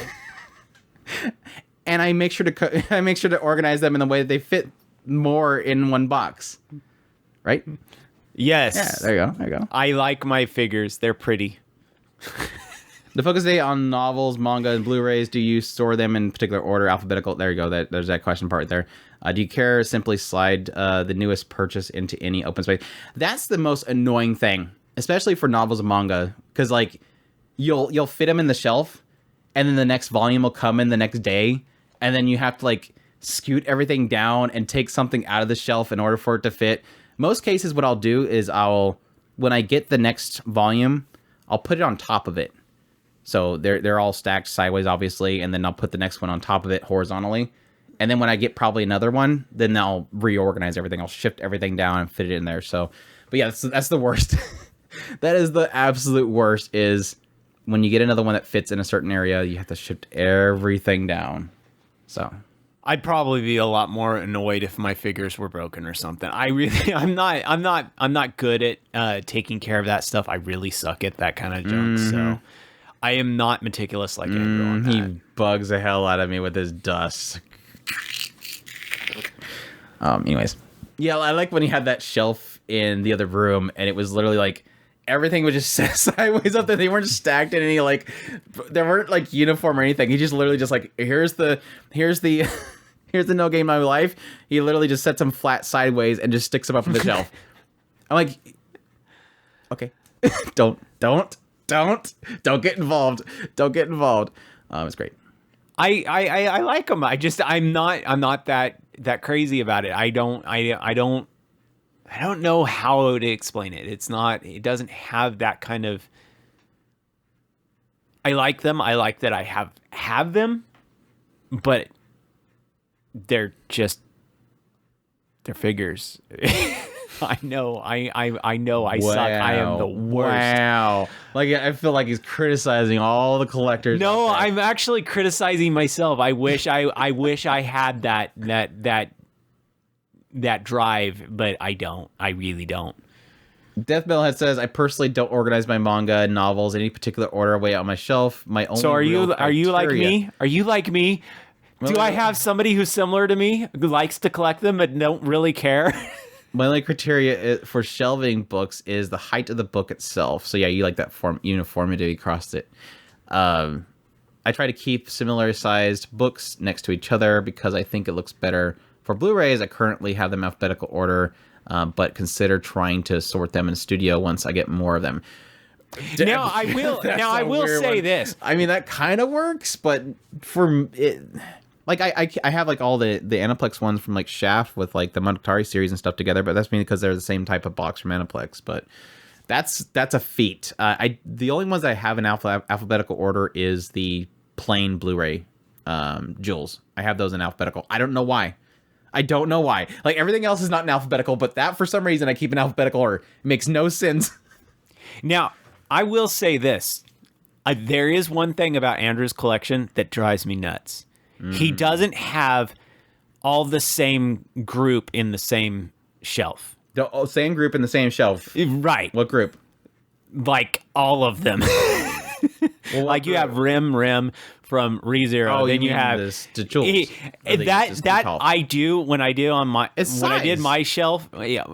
A: And I make sure to organize them in the way that they fit more in one box. Right?
B: Yes.
A: Yeah, there you go.
B: I like my figures. They're pretty.
A: The focus day on novels, manga, and Blu-rays. Do you store them in particular order, alphabetical? There you go. There's that question part there. Do you care or simply slide the newest purchase into any open space? That's the most annoying thing, especially for novels and manga, because like you'll fit them in the shelf, and then the next volume will come in the next day, and then you have to like scoot everything down and take something out of the shelf in order for it to fit. Most cases, what I'll do is when I get the next volume, I'll put it on top of it. So they're all stacked sideways, obviously, and then I'll put the next one on top of it horizontally. And then when I get probably another one, then I'll reorganize everything. I'll shift everything down and fit it in there. So, but yeah, that's the worst. That is the absolute worst, is when you get another one that fits in a certain area, you have to shift everything down. So
B: I'd probably be a lot more annoyed if my figures were broken or something. I'm not good at taking care of that stuff. I really suck at that kind of junk. So I am not meticulous like Andrew on that.
A: He bugs the hell out of me with his dust. Anyways. Yeah, I like when he had that shelf in the other room, and it was literally like everything was just set sideways up there. They weren't stacked in any like, they weren't like uniform or anything. He just literally just like, here's the no game my life. He literally just sets them flat sideways and just sticks them up on the shelf. I'm like, okay, don't get involved. Don't get involved. It's great.
B: I like them. I'm not that crazy about it. I don't know how to explain it. It doesn't have that kind of, I like them. I like that I have them, but they're figures. I know. I know. I suck. I am the worst.
A: Wow. Like I feel like he's criticizing all the collectors.
B: No, I'm actually criticizing myself. I wish I had that drive, but I don't. I really don't.
A: Death Metalhead says, I personally don't organize my manga and novels in any particular order way on my shelf. My only
B: So are you like
A: criteria-
B: me? Are you like me? Do I have somebody who's similar to me who likes to collect them but don't really care?
A: My only criteria for shelving books is the height of the book itself. So yeah, you like that uniformity across it. I try to keep similar sized books next to each other because I think it looks better. For Blu-rays, I currently have them alphabetical order, but consider trying to sort them in studio once I get more of them.
B: Now I will say this.
A: I mean, that kind of works, but for it, like I have like all the Aniplex ones from like Shaft with like the Monogatari series and stuff together, but that's mainly because they're the same type of box from Aniplex. But that's a feat. The only ones I have in alphabetical order is the plain Blu-ray jewels. I have those in alphabetical. I don't know why. Like everything else is not in alphabetical, but that for some reason I keep in alphabetical order. It makes no sense.
B: Now, I will say this. There is one thing about Andrew's collection that drives me nuts. He doesn't have all the same group in the same shelf.
A: The same group in the same shelf.
B: Right.
A: What group?
B: Like all of them.
A: Well,
B: like you have Rim from ReZero.
A: Oh,
B: then you have
A: the jewels.
B: That I do when I did I did my shelf. Yeah,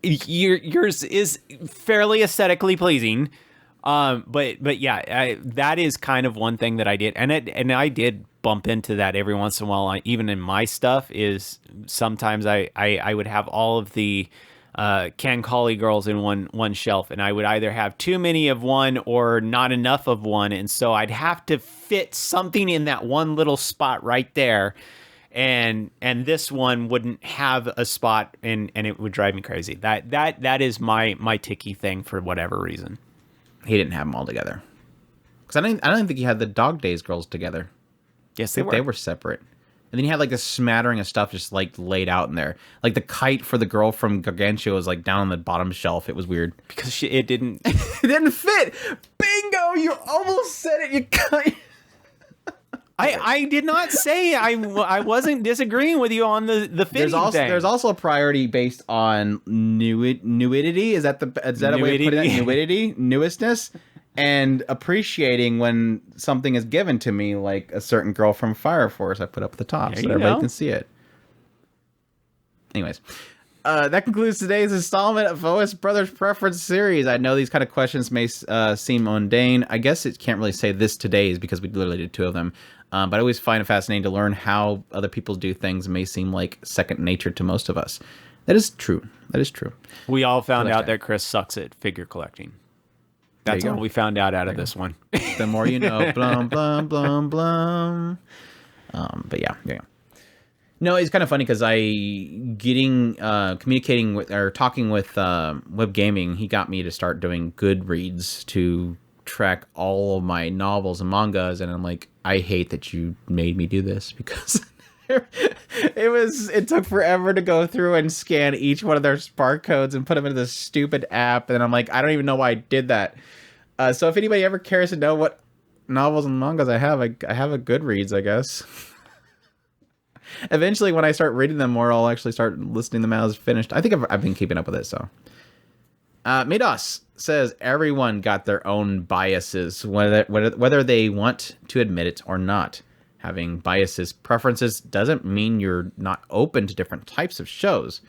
B: yours is fairly aesthetically pleasing. But yeah, that is kind of one thing that I did, and I did bump into that every once in a while. Even in my stuff, is sometimes I would have all of the Cancali girls in one shelf, and I would either have too many of one or not enough of one, and so I'd have to fit something in that one little spot right there. And this one wouldn't have a spot, and it would drive me crazy. That is my ticky thing for whatever reason.
A: He didn't have them all together. Because I don't think he had the Dog Days girls together.
B: Yes,
A: They were separate. And then he had like this smattering of stuff just like laid out in there. Like the kite for the girl from Gargantua was like down on the bottom shelf. It was weird.
B: Because it didn't...
A: It didn't fit. Bingo! You almost said it, you cunt.
B: I did not say I wasn't disagreeing with you on the fitting thing.
A: There's also a priority based on newidity. Is that a way of putting it? Newidity, newestness, and appreciating when something is given to me, like a certain girl from Fire Force I put up at the top so everybody can see it. Anyways. That concludes today's installment of OS Brothers Preference Series. I know these kind of questions may seem mundane. I guess it can't really say this today's because we literally did 2 of them. But I always find it fascinating to learn how other people do things. May seem like second nature to most of us. That is true.
B: We all found out that Chris sucks at figure collecting. That's all we found out of this one.
A: The more you know. Blum, blum, blum, blum. But yeah. No, it's kind of funny because communicating with or talking with Web Gaming, he got me to start doing Goodreads to track all of my novels and mangas, and I'm like, I hate that you made me do this because it took forever to go through and scan each one of their spark codes and put them into this stupid app, and I'm like, I don't even know why I did that. So if anybody ever cares to know what novels and mangas I have a Goodreads, I guess. Eventually, when I start reading them more, I'll actually start listing them as finished. I think I've been keeping up with it, so. Midos says, everyone got their own biases, whether they want to admit it or not. Having preferences doesn't mean you're not open to different types of shows.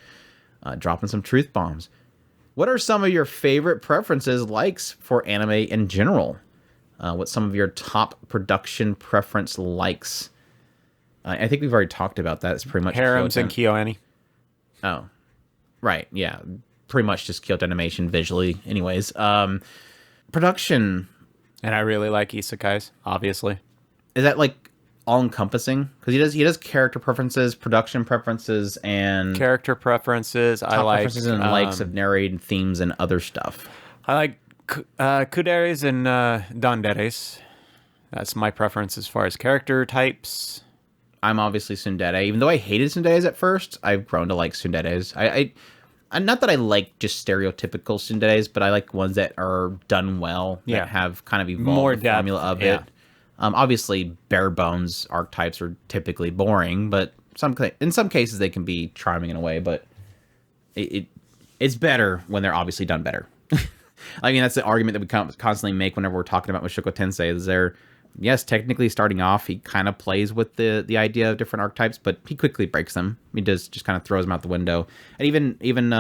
A: Dropping some truth bombs. What are some of your favorite preferences, likes for anime in general? What's some of your top production preference likes? I think we've already talked about that. It's pretty much
B: Harems and KyoAni.
A: Oh, right. Yeah. Pretty much just Kyoto animation visually. Anyways, production.
B: And I really like isekais, obviously.
A: Is that like all encompassing? Because he does character preferences, production preferences, and
B: character preferences. I like
A: preferences and likes of narrated themes and other stuff.
B: I like kuderes and danderes. That's my preference as far as character types.
A: I'm obviously tsundere. Even though I hated tsunderes at first, I've grown to like tsunderes. I not that I like just stereotypical tsunderes, but I like ones that are done well, that have kind of evolved
B: more
A: the formula of it. Obviously, bare bones archetypes are typically boring, but in some cases they can be charming in a way. But it's better when they're obviously done better. I mean, that's the argument that we constantly make whenever we're talking about Mushoku Tensei. Is there? Yes, technically starting off, he kind of plays with the idea of different archetypes, but he quickly breaks them. He just kind of throws them out the window. And even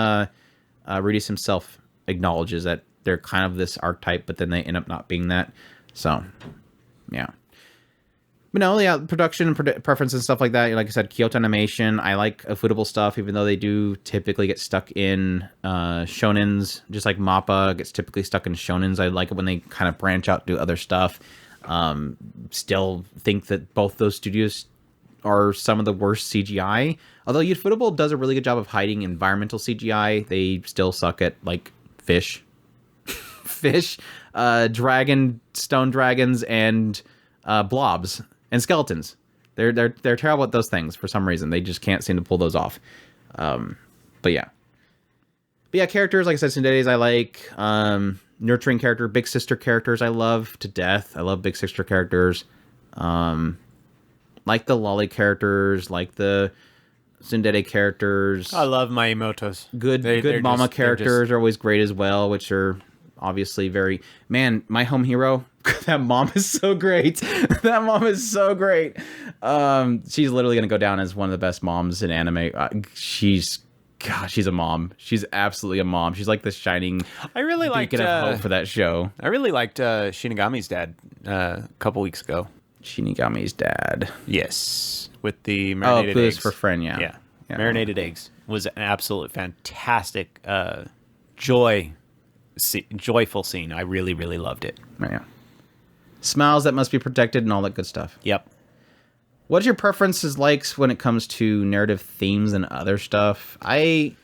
A: Rudius himself acknowledges that they're kind of this archetype, but then they end up not being that. So, yeah. But no, yeah, production and preference and stuff like that. Like I said, Kyoto animation. I like footable stuff, even though they do typically get stuck in shonens. Just like Mappa gets typically stuck in shonens. I like it when they kind of branch out, do other stuff. Still think that both those studios are some of the worst CGI. Although Ufotable does a really good job of hiding environmental CGI, they still suck at like fish, stone dragons, and blobs and skeletons. They're terrible at those things for some reason. They just can't seem to pull those off. But yeah, characters like I said, tsunderes I like. Nurturing character, big sister characters I love to death. I love big sister characters. Like the lolly characters, like the tsundere characters.
B: I love my emotos.
A: Good mama characters are always great as well, which are obviously very... Man, my home hero, that mom is so great. That mom is so great. She's literally going to go down as one of the best moms in anime. She's a mom. She's absolutely a mom. She's like the shining beacon of hope for that show.
B: I really liked Shinigami's dad a couple weeks ago.
A: Shinigami's dad.
B: Yes. With the marinated eggs.
A: For friend,
B: Yeah. Marinated eggs was an absolute fantastic joyful scene. I really, really loved it.
A: Yeah. Smiles that must be protected and all that good stuff.
B: Yep.
A: What's your preferences likes when it comes to narrative themes and other stuff? I'm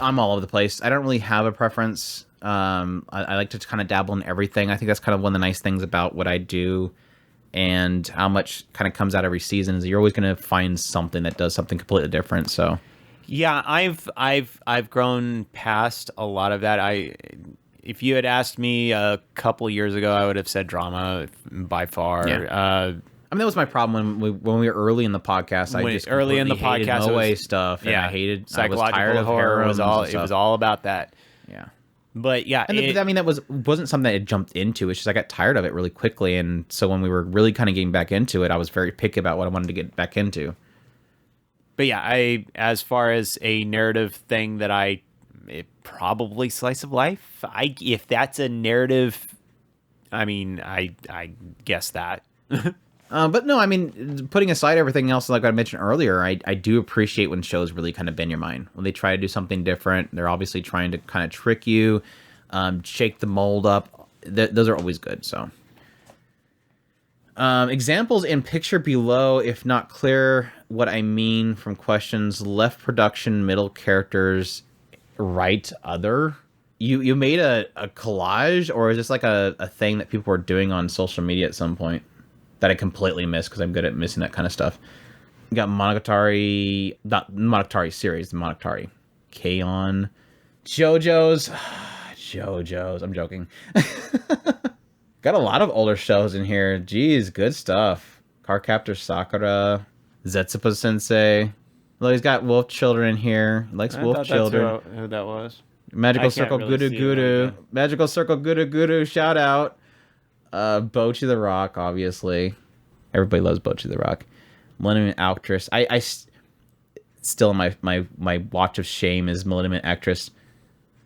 A: all over the place. I don't really have a preference. I like to kind of dabble in everything. I think that's kind of one of the nice things about what I do, and how much kind of comes out every season is you're always going to find something that does something completely different. So
B: Yeah, I've grown past a lot of that. If you had asked me a couple years ago, I would have said drama by far.
A: Yeah. I mean, that was my problem when we were early in the podcast. I just
B: early in the
A: hated
B: podcast
A: Moe stuff, and I hated
B: psychological
A: I was tired of
B: horror.
A: harems
B: It was all about that.
A: Yeah.
B: But yeah,
A: And I mean, that wasn't something that I jumped into. It's just I got tired of it really quickly, and so when we were really kind of getting back into it, I was very picky about what I wanted to get back into.
B: But yeah, as far as a narrative thing that probably slice of life. If that's a narrative, I mean, I guess that.
A: But no, I mean, putting aside everything else, like I mentioned earlier, I do appreciate when shows really kind of bend your mind. When they try to do something different, they're obviously trying to kind of trick you, shake the mold up. Those are always good, so. Examples in picture below, if not clear what I mean from questions, left production, middle characters, right other. You made a collage, or is this like a thing that people were doing on social media at some point that I completely missed because I'm good at missing that kind of stuff? You got Monogatari, not Monogatari series, the Monogatari. K-On! JoJo's. JoJo's, I'm joking. Got a lot of older shows in here. Jeez, good stuff. Cardcaptor Sakura, Zetsupa Sensei. Well, he's got wolf children in here. He likes wolf children.
B: That's who that was.
A: Magical Circle
B: really
A: Guru Guru. Magical Circle Guru Guru. Shout out. Bocchi the Rock, obviously. Everybody loves Bocchi the Rock. Millennium Actress. I still in my watch of shame is Millennium Actress.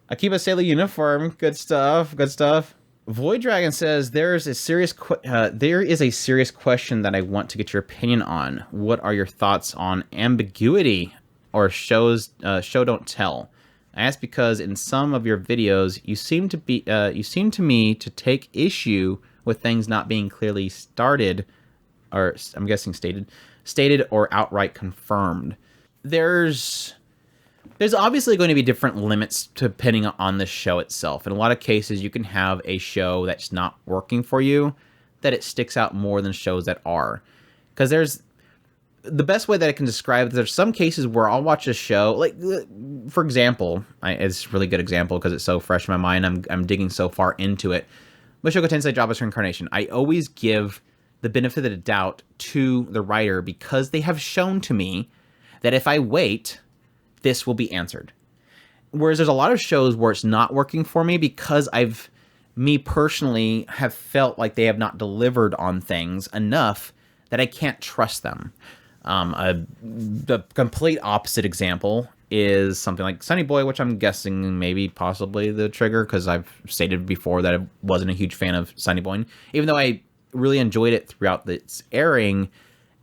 A: Akiba Sailor Uniform. Good stuff. Good stuff. Void Dragon says there is a serious question that I want to get your opinion on. What are your thoughts on ambiguity or show don't tell? I ask because in some of your videos you seem to me to take issue with things not being clearly stated or outright confirmed. There's obviously going to be different limits depending on the show itself. In a lot of cases, you can have a show that's not working for you, that it sticks out more than shows that are. Because the best way that I can describe it, there's some cases where I'll watch a show, like, for example, it's a really good example because it's so fresh in my mind, I'm digging so far into it. Mushoku Tensei Jobless Reincarnation, I always give the benefit of the doubt to the writer because they have shown to me that if I wait, this will be answered. Whereas there's a lot of shows where it's not working for me because me personally have felt like they have not delivered on things enough that I can't trust them. The complete opposite example is something like Sunny Boy, which I'm guessing maybe possibly the trigger because I've stated before that I wasn't a huge fan of Sunny Boy. Even though I really enjoyed it throughout its airing,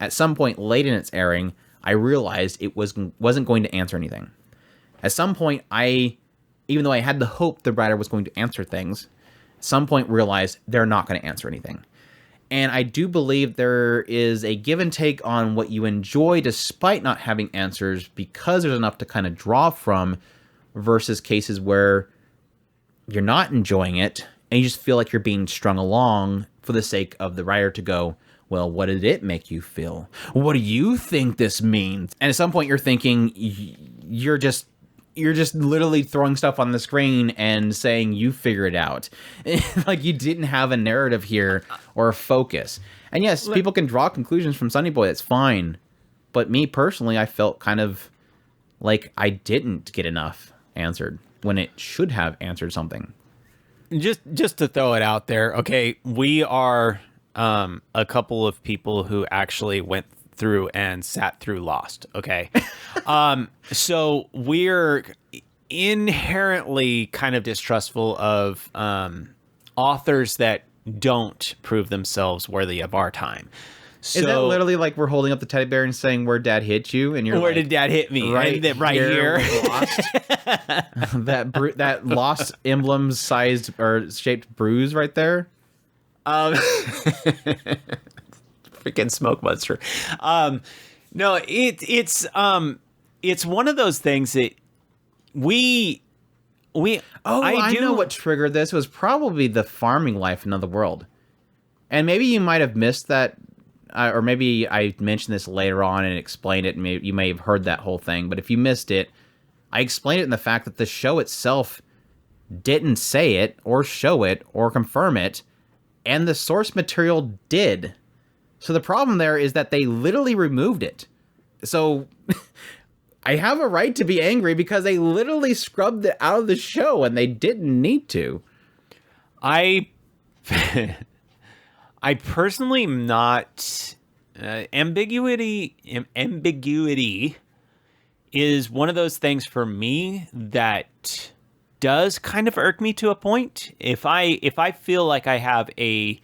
A: at some point late in its airing, I realized it wasn't going to answer anything. At some point, even though I had the hope the writer was going to answer things, at some point realized they're not going to answer anything. And I do believe there is a give and take on what you enjoy despite not having answers because there's enough to kind of draw from versus cases where you're not enjoying it and you just feel like you're being strung along for the sake of the writer to go, well, what did it make you feel? What do you think this means? And at some point you're thinking you're just literally throwing stuff on the screen and saying you figure it out. Like you didn't have a narrative here or a focus. And yes, people can draw conclusions from Sunny Boy, that's fine. But me personally, I felt kind of like I didn't get enough answered when it should have answered something.
B: Just to throw it out there, okay, we are a couple of people who actually went through and sat through Lost, okay? So we're inherently kind of distrustful of authors that don't prove themselves worthy of our time. So,
A: is that literally like we're holding up the teddy bear and saying where Dad hit you, and you're
B: where
A: like,
B: did Dad hit me?
A: Right,
B: and right here.
A: Lost. that Lost emblem sized or shaped bruise right there.
B: Freaking smoke monster. No, it's one of those things that
A: I know what triggered this. It was probably the farming life in another world. And maybe you might have missed that, or maybe I mentioned this later on and explained it, and you may have heard that whole thing. But if you missed it, I explained it in the fact that the show itself didn't say it, or show it, or confirm it, and the source material did. So the problem there is that they literally removed it. So I have a right to be angry because they literally scrubbed it out of the show and they didn't need to.
B: I personally am not... ambiguity is one of those things for me that does kind of irk me to a point. If I feel like I have a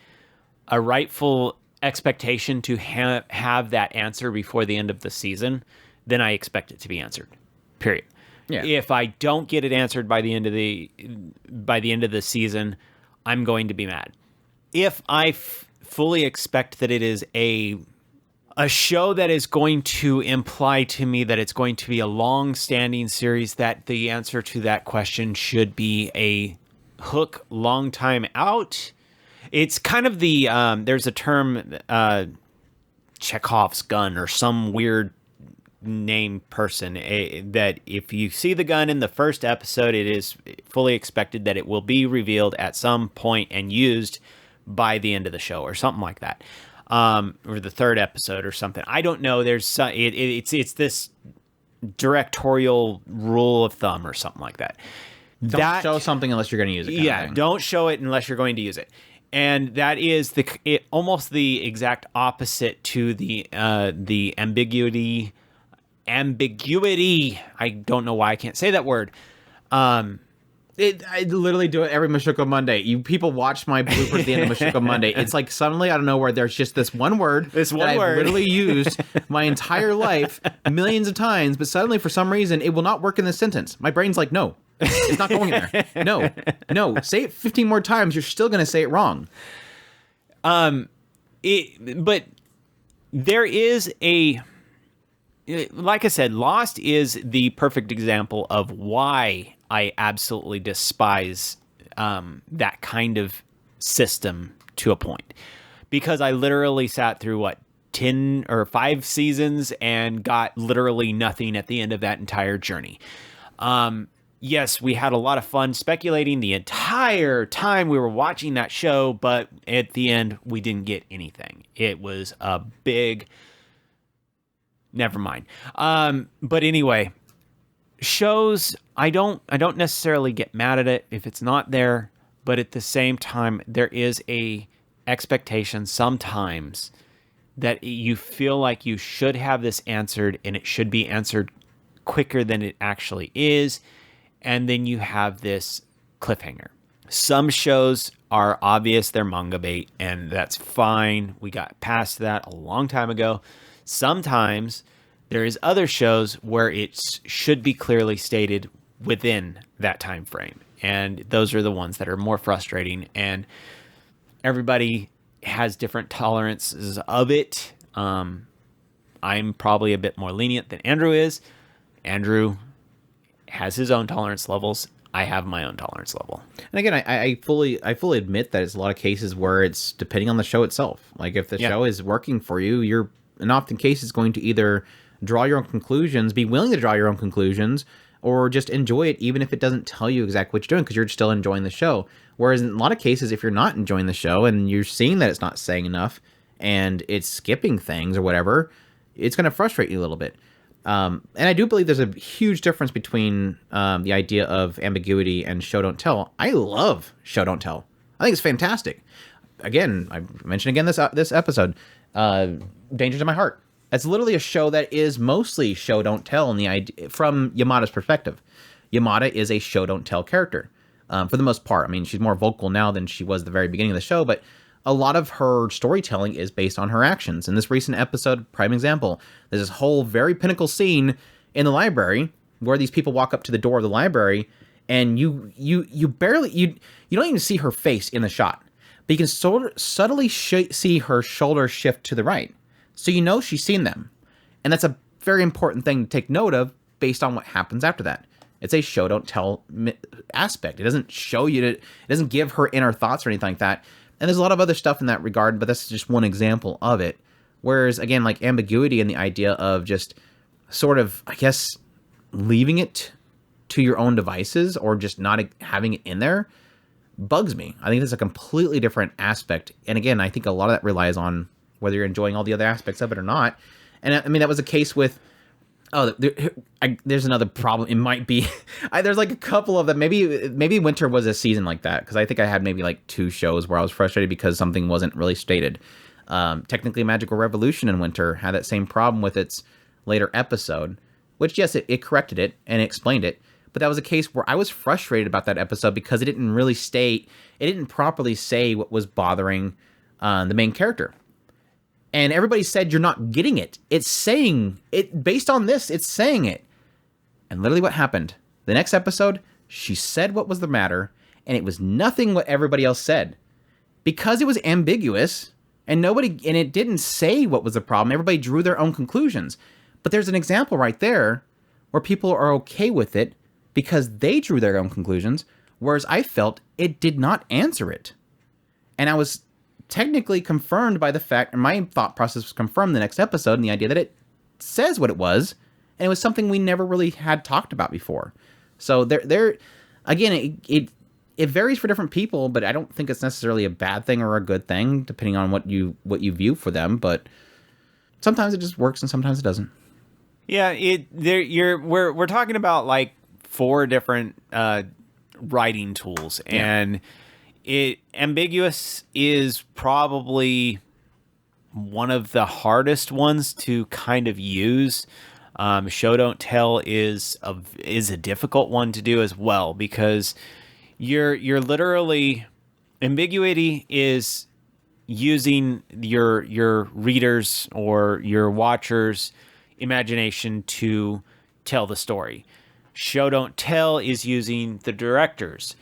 B: rightful expectation to have that answer before the end of the season, then I expect it to be answered. Period.
A: Yeah.
B: If I don't get it answered by the end of the season, I'm going to be mad. If I fully expect that it is a show that is going to imply to me that it's going to be a long-standing series, that the answer to that question should be a hook long time out. It's kind of the, there's a term, Chekhov's gun or some weird name person, that if you see the gun in the first episode, it is fully expected that it will be revealed at some point and used by the end of the show or something like that. Or the third episode or something. I don't know. There's it's this directorial rule of thumb or something like that.
A: Don't show something unless you're going to use it.
B: Yeah, don't show it unless you're going to use it. And that is almost the exact opposite to the ambiguity. Ambiguity. I don't know why I can't say that word. I literally do it every Mashuko Monday. You people watch my blooper at the end of Mashuko Monday. It's like suddenly out of nowhere, there's just this one word I've literally used my entire life millions of times, but suddenly for some reason it will not work in this sentence. My brain's like, no, it's not going there. No, say it 15 more times. You're still going to say it wrong. But there is like I said, Lost is the perfect example of why I absolutely despise that kind of system to a point. Because I literally sat through, 10 or 5 seasons and got literally nothing at the end of that entire journey. Yes, we had a lot of fun speculating the entire time we were watching that show, but at the end, we didn't get anything. It was a big... Never mind. But anyway, shows, I don't necessarily get mad at it if it's not there, but at the same time, there is a expectation sometimes that you feel like you should have this answered and it should be answered quicker than it actually is. And then you have this cliffhanger. Some shows are obvious, they're manga bait, and that's fine. We got past that a long time ago. Sometimes there is other shows where it should be clearly stated within that time frame, and those are the ones that are more frustrating. And everybody has different tolerances of it. I'm probably a bit more lenient than Andrew is. Andrew has his own tolerance levels. I have my own tolerance level.
A: And again, I fully admit that it's a lot of cases where it's depending on the show itself. Like if the show is working for you, you're in often cases going to either draw your own conclusions, be willing to draw your own conclusions, or just enjoy it even if it doesn't tell you exactly what you're doing because you're still enjoying the show. Whereas in a lot of cases, if you're not enjoying the show and you're seeing that it's not saying enough and it's skipping things or whatever, it's going to frustrate you a little bit. And I do believe there's a huge difference between the idea of ambiguity and show don't tell. I love show don't tell. I think it's fantastic. Again, I mentioned again this episode, Danger to My Heart. That's literally a show that is mostly show don't tell in the idea from Yamada's perspective. Yamada is a show don't tell character for the most part. I mean, she's more vocal now than she was at the very beginning of the show, but a lot of her storytelling is based on her actions. In this recent episode, prime example, there's this whole very pinnacle scene in the library where these people walk up to the door of the library, and you don't even see her face in the shot, but you can subtly see her shoulder shift to the right, so you know she's seen them, and that's a very important thing to take note of based on what happens after that. It's a show don't tell aspect. It doesn't show you it doesn't give her inner thoughts or anything like that. And there's a lot of other stuff in that regard, but that's just one example of it. Whereas again, like ambiguity and the idea of just sort of, I guess, leaving it to your own devices or just not having it in there bugs me. I think that's a completely different aspect. And again, I think a lot of that relies on whether you're enjoying all the other aspects of it or not. And I mean, that was a case with, there's another problem. It might be, there's like a couple of them. Maybe Winter was a season like that. Cause I think I had maybe like 2 shows where I was frustrated because something wasn't really stated. Technically Magical Revolution in Winter had that same problem with its later episode, which yes, it corrected it and it explained it. But that was a case where I was frustrated about that episode because it didn't properly say what was bothering the main character. And everybody said, you're not getting it. It's saying it based on this. It's saying it. And literally what happened? The next episode, she said what was the matter. And it was nothing what everybody else said. Because it was ambiguous and it didn't say what was the problem. Everybody drew their own conclusions. But there's an example right there where people are okay with it because they drew their own conclusions. Whereas I felt it did not answer it. And I was technically confirmed by the fact, and my thought process was confirmed the next episode, and the idea that it says what it was, and it was something we never really had talked about before. So there again, it varies for different people, but I don't think it's necessarily a bad thing or a good thing, depending on what you view for them. But sometimes it just works, and sometimes it doesn't.
B: Yeah, we're talking about like 4 different writing tools, and ambiguous is probably one of the hardest ones to kind of use. Show don't tell is a difficult one to do as well, because you're literally, ambiguity is using your readers or your watchers' imagination to tell the story. Show don't tell is using the directors.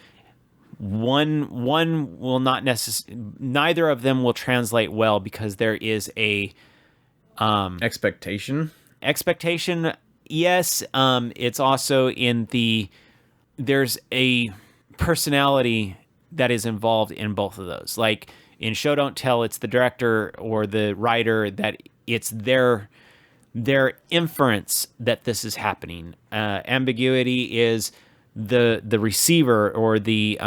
B: One will not neither of them will translate well because there is a
A: expectation.
B: Yes. It's also there's a personality that is involved in both of those. Like in Show Don't Tell, it's the director or the writer that it's their inference that this is happening. Ambiguity is the receiver or the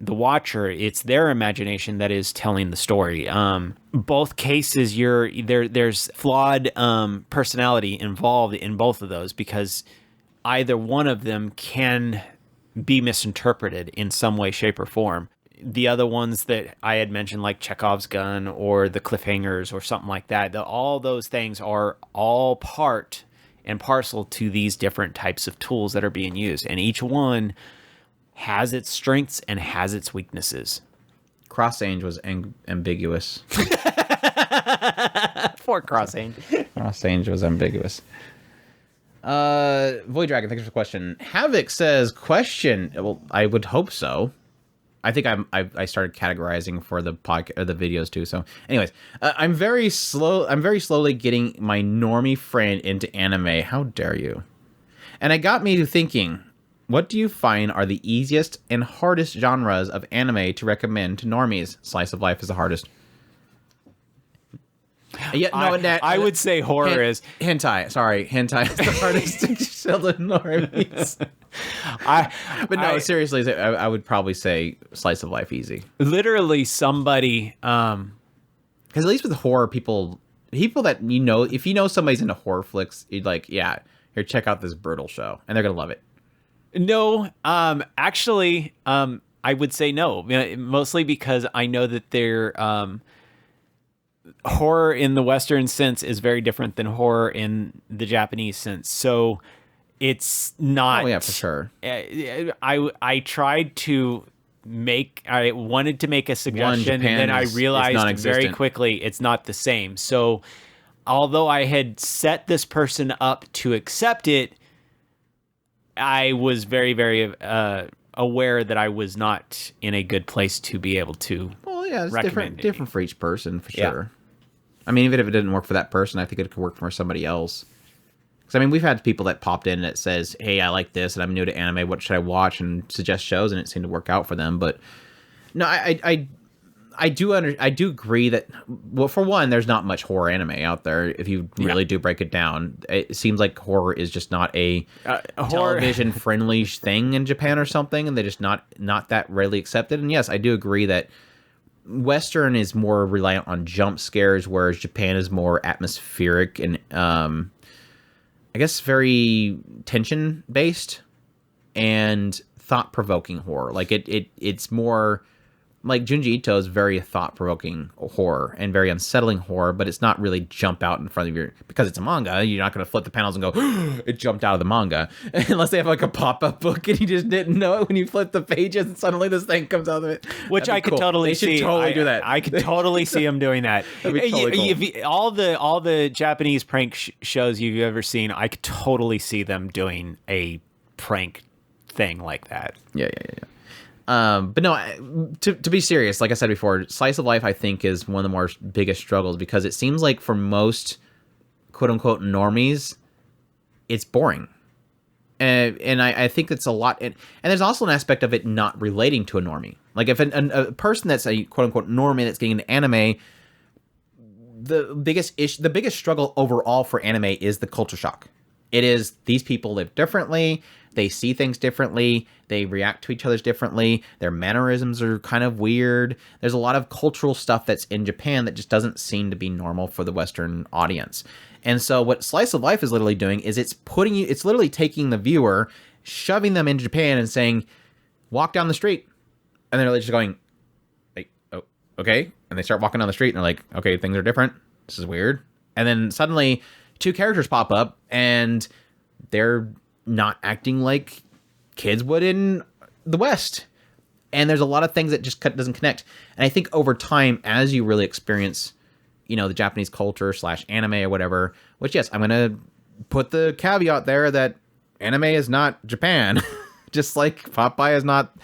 B: watcher. It's their imagination that is telling the story. Both cases, there's flawed personality involved in both of those, because either one of them can be misinterpreted in some way, shape, or form. The other ones that I had mentioned, like Chekhov's gun or the cliffhangers or something like that, all those things are all part and parcel to these different types of tools that are being used. And each one has its strengths and has its weaknesses.
A: Crossange was ambiguous.
B: Poor Crossange.
A: Crossange was ambiguous. Void Dragon, thanks for the question. Havoc says, question. Well, I would hope so. I think I started categorizing for the podcast or the videos too. So, anyways, I'm very slowly getting my normie friend into anime. How dare you? And it got me to thinking, what do you find are the easiest and hardest genres of anime to recommend to normies? Slice of life is the hardest. Yeah, no,
B: I would say horror is
A: hentai. Sorry, hentai is the hardest to sell to normies. But no, seriously, I would probably say slice of life easy.
B: Literally, somebody,
A: because at least with horror, people that you know, if you know somebody's into horror flicks, you'd like, yeah, here, check out this brutal show, and they're gonna love it.
B: No, actually, I would say no, mostly because I know that they're horror in the Western sense is very different than horror in the Japanese sense. So it's not.
A: Oh yeah, for sure.
B: I tried to I wanted to make a suggestion, and then I realized very quickly it's not the same. So although I had set this person up to accept it, I was very, very aware that I was not in a good place to be able to.
A: Well, yeah, it's different for each person, for sure. I mean, even if it didn't work for that person, I think it could work for somebody else. Because I mean, we've had people that popped in that says, "Hey, I like this, and I'm new to anime. What should I watch?" and suggest shows, and it seemed to work out for them. But no, I do agree that, well, for one, there's not much horror anime out there. If you really do break it down, it seems like horror is just not a television friendly thing in Japan or something, and they're just not that readily accepted. And yes, I do agree that Western is more reliant on jump scares, whereas Japan is more atmospheric and I guess very tension based and thought provoking horror. Like it's more like Junji Ito is very thought-provoking horror and very unsettling horror, but it's not really jump out in front of your... Because it's a manga, you're not going to flip the panels and go, it jumped out of the manga. Unless they have like a pop-up book and you just didn't know it when you flip the pages and suddenly this thing comes out of it.
B: Which I could totally see.
A: They should totally do that.
B: I could totally see them doing that.
A: That'd be totally cool.
B: All the Japanese prank shows you've ever seen, I could totally see them doing a prank thing like that.
A: Yeah. But no, to be serious, like I said before, slice of life, I think, is one of the more biggest struggles because it seems like for most quote unquote normies, it's boring. And I think it's a lot. And there's also an aspect of it not relating to a normie. Like if a person that's a quote unquote normie that's getting into anime, the biggest struggle overall for anime is the culture shock. It is these people live differently. They see things differently. They react to each other's differently. Their mannerisms are kind of weird. There's a lot of cultural stuff that's in Japan that just doesn't seem to be normal for the Western audience. And so what Slice of Life is literally doing is it's literally taking the viewer, shoving them into Japan and saying, walk down the street. And they're just going, like, oh, okay. And they start walking down the street and they're like, okay, things are different. This is weird. And then suddenly 2 characters pop up and they're not acting like kids would in the West. And there's a lot of things that just doesn't connect. And I think over time, as you really experience, the Japanese culture / anime or whatever, which yes, I'm going to put the caveat there that anime is not Japan, just like Popeye is not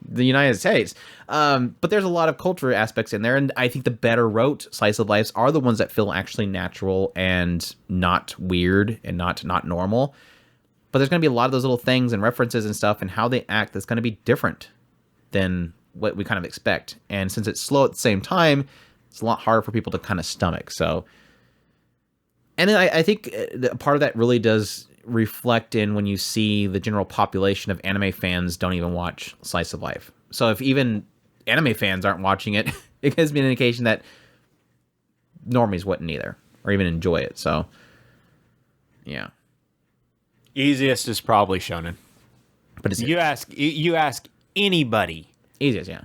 A: the United States. But there's a lot of culture aspects in there. And I think the better wrote slice of lives are the ones that feel actually natural and not weird and not normal. But there's going to be a lot of those little things and references and stuff and how they act that's going to be different than what we kind of expect. And since it's slow at the same time, it's a lot harder for people to kind of stomach. So, and then I think part of that really does reflect in when you see the general population of anime fans don't even watch Slice of Life. So if even anime fans aren't watching it, it gives me an indication that normies wouldn't either or even enjoy it. So, yeah.
B: Easiest is probably Shonen.
A: But it's
B: you ask anybody.
A: Easiest, yeah.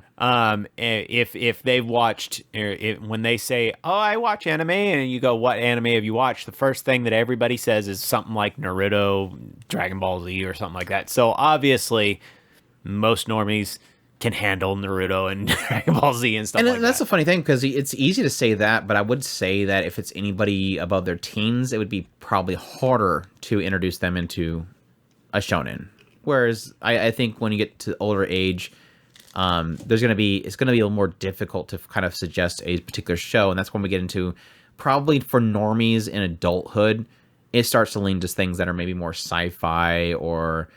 B: If they've watched, when they say, "Oh, I watch anime," and you go, "What anime have you watched?" The first thing that everybody says is something like Naruto, Dragon Ball Z, or something like that. So obviously, most normies can handle Naruto and Dragon Ball Z and stuff like that.
A: And that's the funny thing, because it's easy to say that, but I would say that if it's anybody above their teens, it would be probably harder to introduce them into a shonen. Whereas I think when you get to older age, it's going to be a little more difficult to kind of suggest a particular show, and that's when we get into probably for normies in adulthood, it starts to lean to things that are maybe more sci-fi or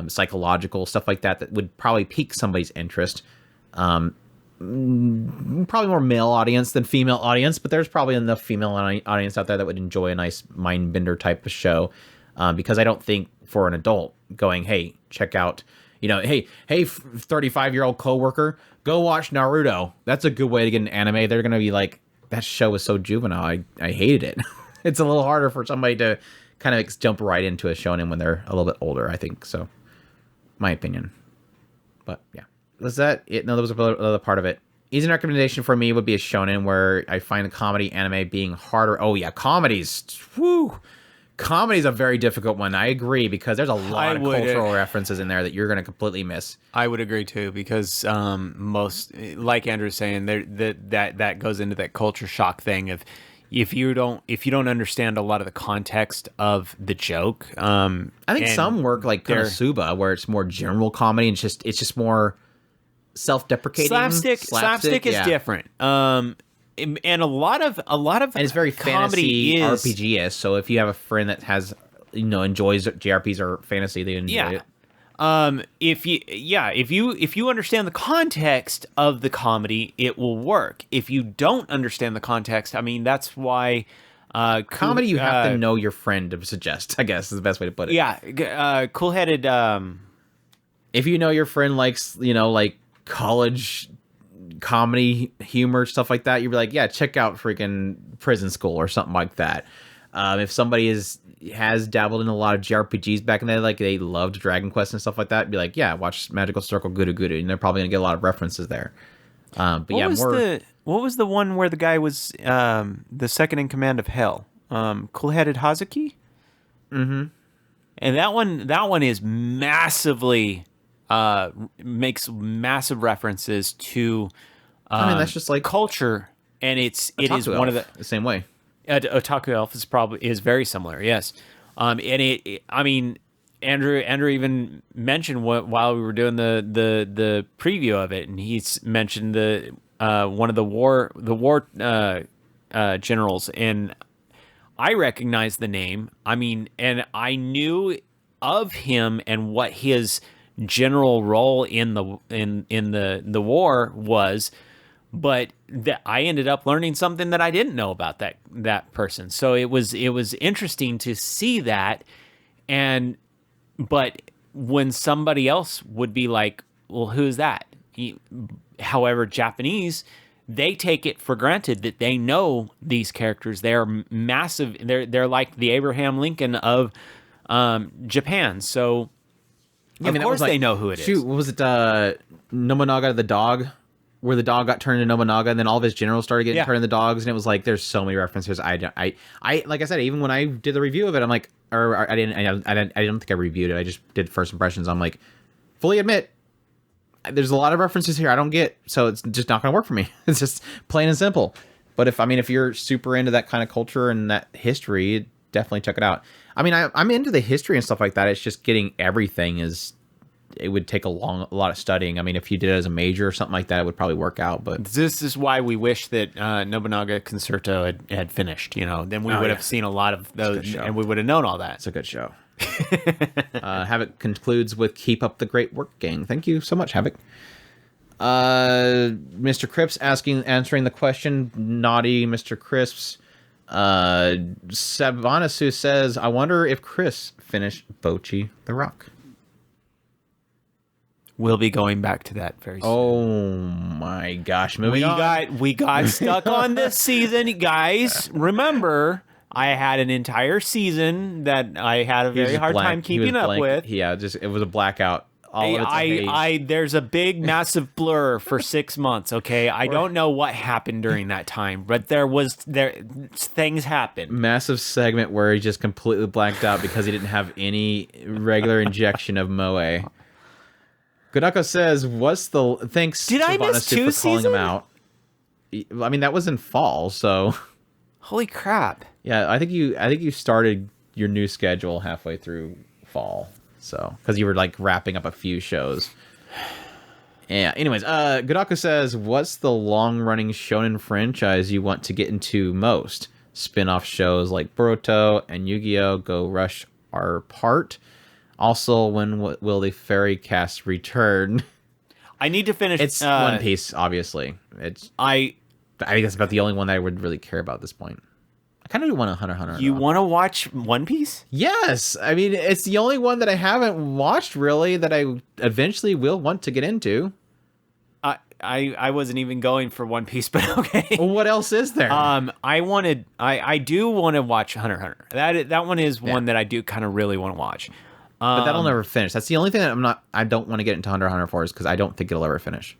A: psychological stuff like that would probably pique somebody's interest. Probably more male audience than female audience, but there's probably enough female audience out there that would enjoy a nice mind bender type of show. Because I don't think for an adult going, hey, check out, hey, 35-year-old coworker, go watch Naruto. That's a good way to get an anime. They're going to be like, that show is so juvenile. I hated it. It's a little harder for somebody to kind of jump right into a shonen when they're a little bit older, I think. So, my opinion. But, yeah. Was that it? No, that was another part of it. Easy recommendation for me would be a shonen where I find the comedy anime being harder. Oh, yeah, comedies. Woo! Comedy's a very difficult one. I agree, because there's a lot of cultural references in there that you're going to completely miss.
B: I would agree too, because most, like Andrew's saying, that goes into that culture shock thing of if you don't understand a lot of the context of the joke.
A: I think some work like Konosuba, where it's more general comedy and it's just more self-deprecating.
B: Slapstick is different. And a lot of
A: and it's very fantasy RPG-ish. So if you have a friend that has enjoys JRPGs or fantasy, they enjoy it.
B: If you understand the context of the comedy, it will work. If you don't understand the context, I mean, that's why
A: Comedy, you have to know your friend to suggest, I guess is the best way to put it.
B: Yeah, cool-headed.
A: If you know your friend likes, like college comedy humor, stuff like that, you'd be like, yeah, check out freaking Prison School or something like that. If somebody has dabbled in a lot of JRPGs back in the day, like they loved Dragon Quest and stuff like that, be like, yeah, watch Magical Circle Guru Guru, and they're probably gonna get a lot of references there.
B: What was the one where the guy was the second in command of Hell? Cool-headed Hazuki?
A: Mm-hmm.
B: And that one is massively makes massive references to
A: I mean, that's just like
B: culture, and it is one of
A: the same way.
B: Otaku Elf is very similar, yes. And I mean, Andrew even mentioned while we were doing the preview of it, and he's mentioned one of the war generals, and I recognized the name. I mean, and I knew of him and what his general role in the war was. But I ended up learning something that I didn't know about that person. So it was interesting to see that. But when somebody else would be like, well, who's that? However, Japanese, they take it for granted that they know these characters. They're massive. They're like the Abraham Lincoln of Japan. So of course they know who it is.
A: Shoot, what was it? Nobunaga the dog? Where the dog got turned into Nobunaga, and then all of his generals started getting turned into dogs, and it was like there's so many references. I like I said, even when I did the review of it, I'm like, or I don't think I reviewed it. I just did first impressions. I'm like, fully admit, there's a lot of references here I don't get, so it's just not gonna work for me. It's just plain and simple. But if you're super into that kind of culture and that history, definitely check it out. I mean, I'm into the history and stuff like that. It's just getting everything it would take a lot of studying. I mean, if you did it as a major or something like that, it would probably work out. But
B: this is why we wish that Nobunaga Concerto had finished. Then we would have seen a lot of those, and we would have known all that.
A: It's a good show. Havoc concludes with "Keep up the great work, gang." Thank you so much, Havoc. Mr. Crisps answering the question. Naughty Mr. Crisps. Savanasu says, "I wonder if Chris finished Bocchi the Rock."
B: We'll be going back to that very soon.
A: Oh my gosh. Moving on.
B: We got stuck on this season, guys. Remember, I had an entire season that I had a very hard time keeping up with.
A: Yeah, it was a blackout.
B: There's a big, massive blur for 6 months, okay? I don't know what happened during that time, but things happened.
A: Massive segment where he just completely blanked out because he didn't have any regular injection of Moe. Godako says, thanks
B: Did I miss two
A: for calling him out. I mean, that was in fall, so.
B: Holy crap.
A: Yeah, I think you started your new schedule halfway through fall. So, because you were like wrapping up a few shows. Yeah, anyways, Godako says, what's the long-running shonen franchise you want to get into most? Spin-off shows like Boruto and Yu-Gi-Oh! Go Rush are part. Also, when will the fairy cast return?
B: I need to finish.
A: It's One Piece, obviously. I think that's about the only one that I would really care about at this point. I kind of do want a Hunter x Hunter.
B: You want to watch One Piece?
A: Yes. I mean, it's the only one that I haven't watched, really, that I eventually will want to get into.
B: I wasn't even going for One Piece, but okay.
A: Well, what else is there?
B: I do want to watch Hunter x Hunter. That one is one that I do kind of really want to watch.
A: But that'll never finish. That's the only thing that I don't want to get into Hunter x Hunter for, is because I don't think it'll ever finish.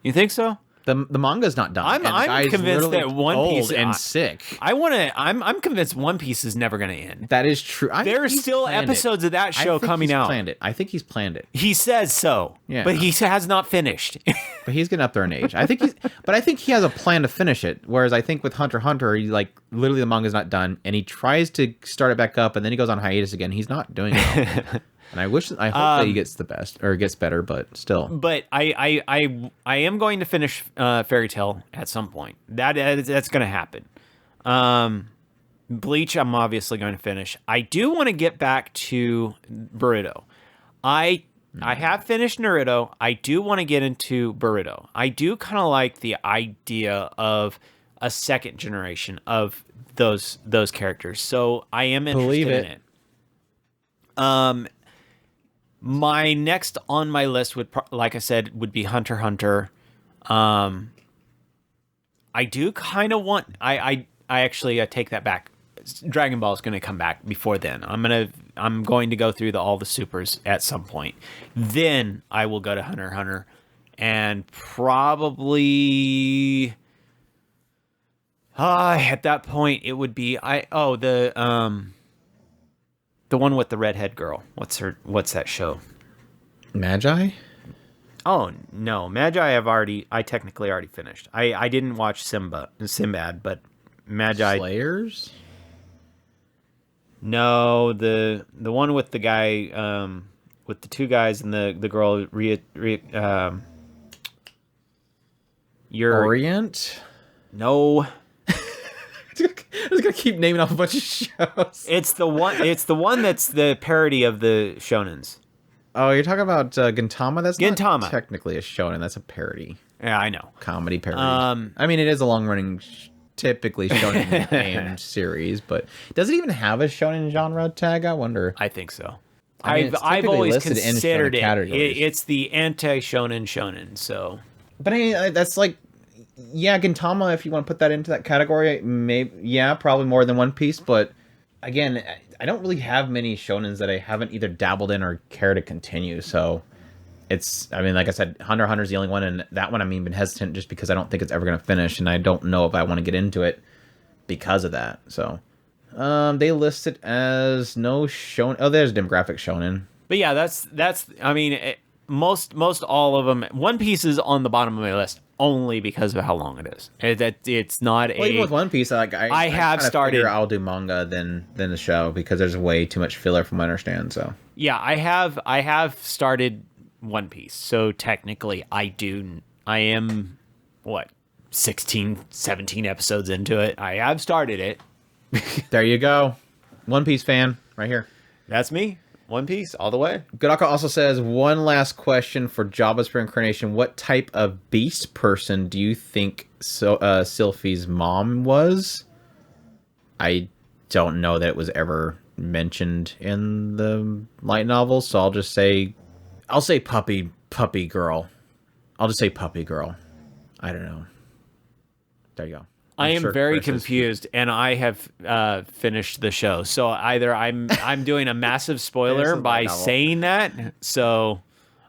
B: You think so?
A: The manga's not done.
B: I'm convinced that One Piece
A: and sick.
B: I'm convinced One Piece is never going to end.
A: That is true.
B: There are still episodes of that show coming out.
A: I think he's planned it.
B: He says so. Yeah. But he has not finished.
A: But he's getting up there in age. I think he has a plan to finish it. Whereas I think with Hunter x Hunter, literally the manga's not done, and he tries to start it back up, and then he goes on hiatus again. He's not doing it. And I hope that he gets gets better, but still.
B: But I am going to finish Fairy Tail at some point. That's going to happen. Bleach, I'm obviously going to finish. I do want to get back to Boruto. I have finished Naruto. I do want to get into Boruto. I do kind of like the idea of a second generation of those characters. So I am interested in it. My next on my list would, like I said, would be Hunter x Hunter. I do kind of want. I actually take that back. Dragon Ball is going to come back before then. I'm going to go through all the supers at some point. Then I will go to Hunter x Hunter, and probably at that point it would be the one with the redhead girl. What's that show?
A: Magi?
B: Oh no, Magi I technically already finished. I didn't watch Sinbad, but Magi
A: Slayers?
B: No, the one with the guy, with the two guys and the girl.
A: Orient?
B: No.
A: I was gonna keep naming off a bunch of shows.
B: It's the one that's the parody of the shonens.
A: Oh, you're talking about Gintama? That's
B: Gintama.
A: Not technically a shonen. That's a parody.
B: Yeah, I know.
A: Comedy parody. I mean, it is a long-running, typically shonen aimed series, but does it even have a shonen genre tag? I wonder.
B: I think so.
A: I mean,
B: I've always
A: listed in
B: considered
A: shonen categories.
B: It's the anti-shonen. So,
A: but I mean, that's like, yeah, Gintama. If you want to put that into that category, probably more than One Piece. But again, I don't really have many shonens that I haven't either dabbled in or care to continue. So I mean, like I said, Hunter x Hunter is the only one, and that one been hesitant just because I don't think it's ever going to finish, and I don't know if I want to get into it because of that. So they list it as no shonen. Oh, there's demographic shonen.
B: But yeah, that's. I mean, most all of them. One Piece is on the bottom of my list only because of how long it is. It's not
A: even with One Piece, I
B: have started.
A: I'll do manga than the show because there's way too much filler from what I understand. So
B: yeah, I have started One Piece. So technically, I am 16, 17 episodes into it. I have started it.
A: There you go, One Piece fan right here.
B: That's me. One Piece all the way.
A: Godaka also says, one last question for Jabba's reincarnation. What type of beast person do you think Sylphie's mom was? I don't know that it was ever mentioned in the light novel, so I'll say puppy girl. I'll just say puppy girl. I don't know. There you go.
B: I am very confused, and I have finished the show. So either I'm doing a massive spoiler by saying that. So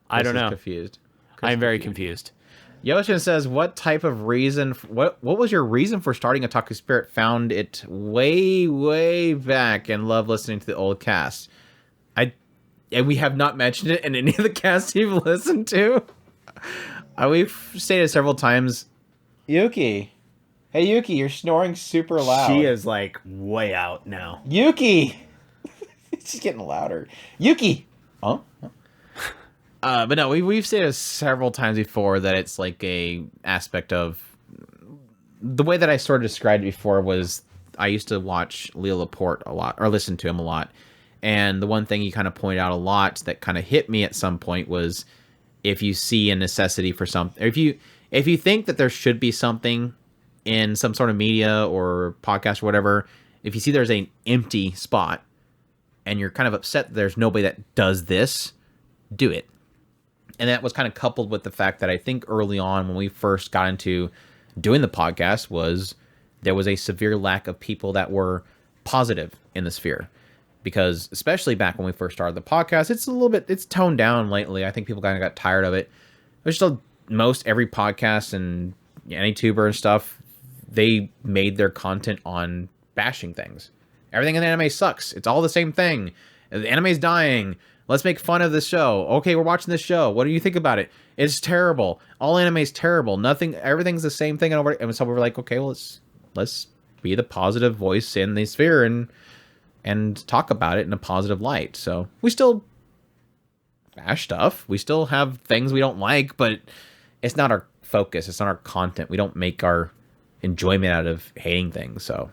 B: I don't know.
A: Confused.
B: I'm very confused.
A: Yoshin says, "What type of reason? What was your reason for starting Otaku Spirit? Found it way back and love listening to the old cast. And we have not mentioned it in any of the casts you've listened to. We've stated several times, Yuki." Hey, Yuki, you're snoring super loud.
B: She is, like, way out now.
A: Yuki! She's getting louder. Yuki! Huh? But no, we've said it several times before that it's like a aspect of... The way that I sort of described it before was I used to watch Leo Laporte a lot, or listen to him a lot. And the one thing he kind of pointed out a lot that kind of hit me at some point was if you see a necessity for something... If you think that there should be something in some sort of media or podcast or whatever, if you see there's an empty spot and you're kind of upset that there's nobody that does this, do it. And that was kind of coupled with the fact that I think early on when we first got into doing the podcast was there was a severe lack of people that were positive in the sphere. Because especially back when we first started the podcast, it's toned down lately. I think people kind of got tired of it. There's still most every podcast and any tuber and stuff, they made their content on bashing things. Everything in the anime sucks. It's all the same thing. The anime's dying. Let's make fun of this show. Okay, we're watching this show. What do you think about it? It's terrible. All anime's terrible. Everything's the same thing. And so we were like, okay, well, let's be the positive voice in the sphere and talk about it in a positive light. So we still bash stuff. We still have things we don't like, but it's not our focus. It's not our content. We don't make our enjoyment out of hating things. So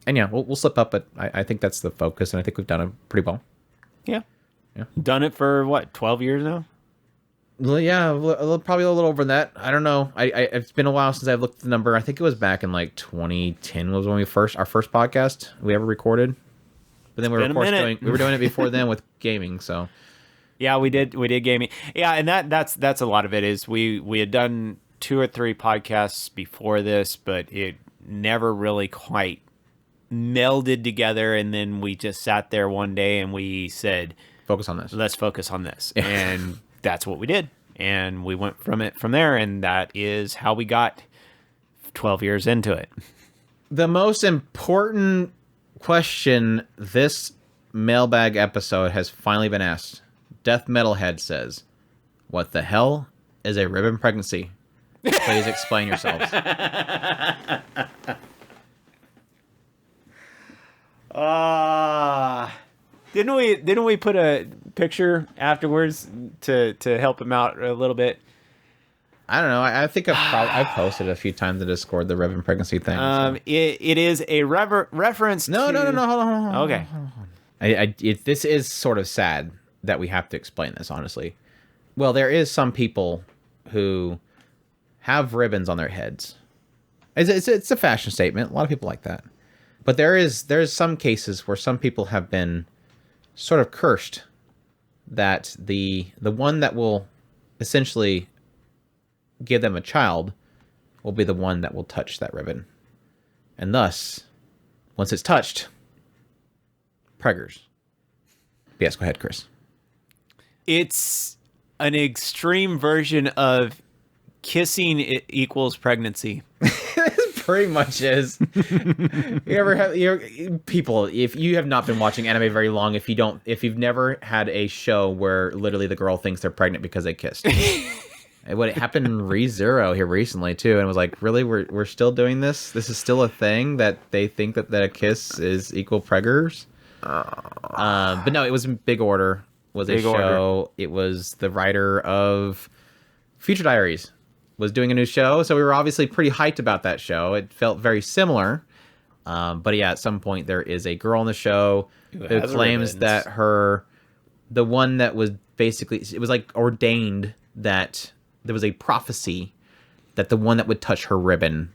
C: And yeah, we'll slip up, but I think that's the focus, and I think we've done it pretty well.
B: Yeah.
C: Yeah.
B: Done it for what, 12 years now?
C: Well, yeah, probably a little over that. I don't know. It's been a while since I've looked at the number. I think it was back in like 2010 was when our first podcast we ever recorded. But then we were doing it before then with gaming. So
B: yeah, we did gaming. Yeah, and that's a lot of it. Is we had done 2 or 3 podcasts before this, but it never really quite melded together. And then we just sat there one day and we said,
C: focus on this.
B: Let's focus on this. And that's what we did. And we went from there. And that is how we got 12 years into it.
C: The most important question this mailbag episode has finally been asked. Death Metalhead says, what the hell is a ribbon pregnancy? Please explain yourselves.
B: Didn't we put a picture afterwards to help him out a little bit?
C: I don't know. I think I've posted a few times in Discord the ribbon pregnancy thing. So.
B: It is a reference.
C: No. Hold on.
B: Okay.
C: This is sort of sad that we have to explain this, honestly. Well, there is some people who have ribbons on their heads. It's a fashion statement. A lot of people like that. But there's some cases where some people have been sort of cursed that the one that will essentially give them a child will be the one that will touch that ribbon. And thus, once it's touched, preggers. Yes, go ahead, Chris.
B: It's an extreme version of kissing equals pregnancy.
C: Pretty much is. People, if you have not been watching anime very long, if you've never had a show where literally the girl thinks they're pregnant because they kissed. What happened in ReZero here recently too, and it was like, really, we're still doing this? This is still a thing that they think that a kiss is equal preggers? But no, it was in Big Order. Was a show. It was the writer of Future Diaries was doing a new show, so we were obviously pretty hyped about that show. It felt very similar, but yeah, at some point there is a girl on the show who claims that the one that was basically, it was like ordained that there was a prophecy that the one that would touch her ribbon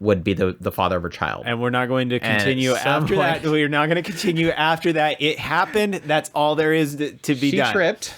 C: would be the father of her child.
B: And we're not going to continue after that. We're not going to continue after that. It happened. That's all there is to be done.
C: She tripped.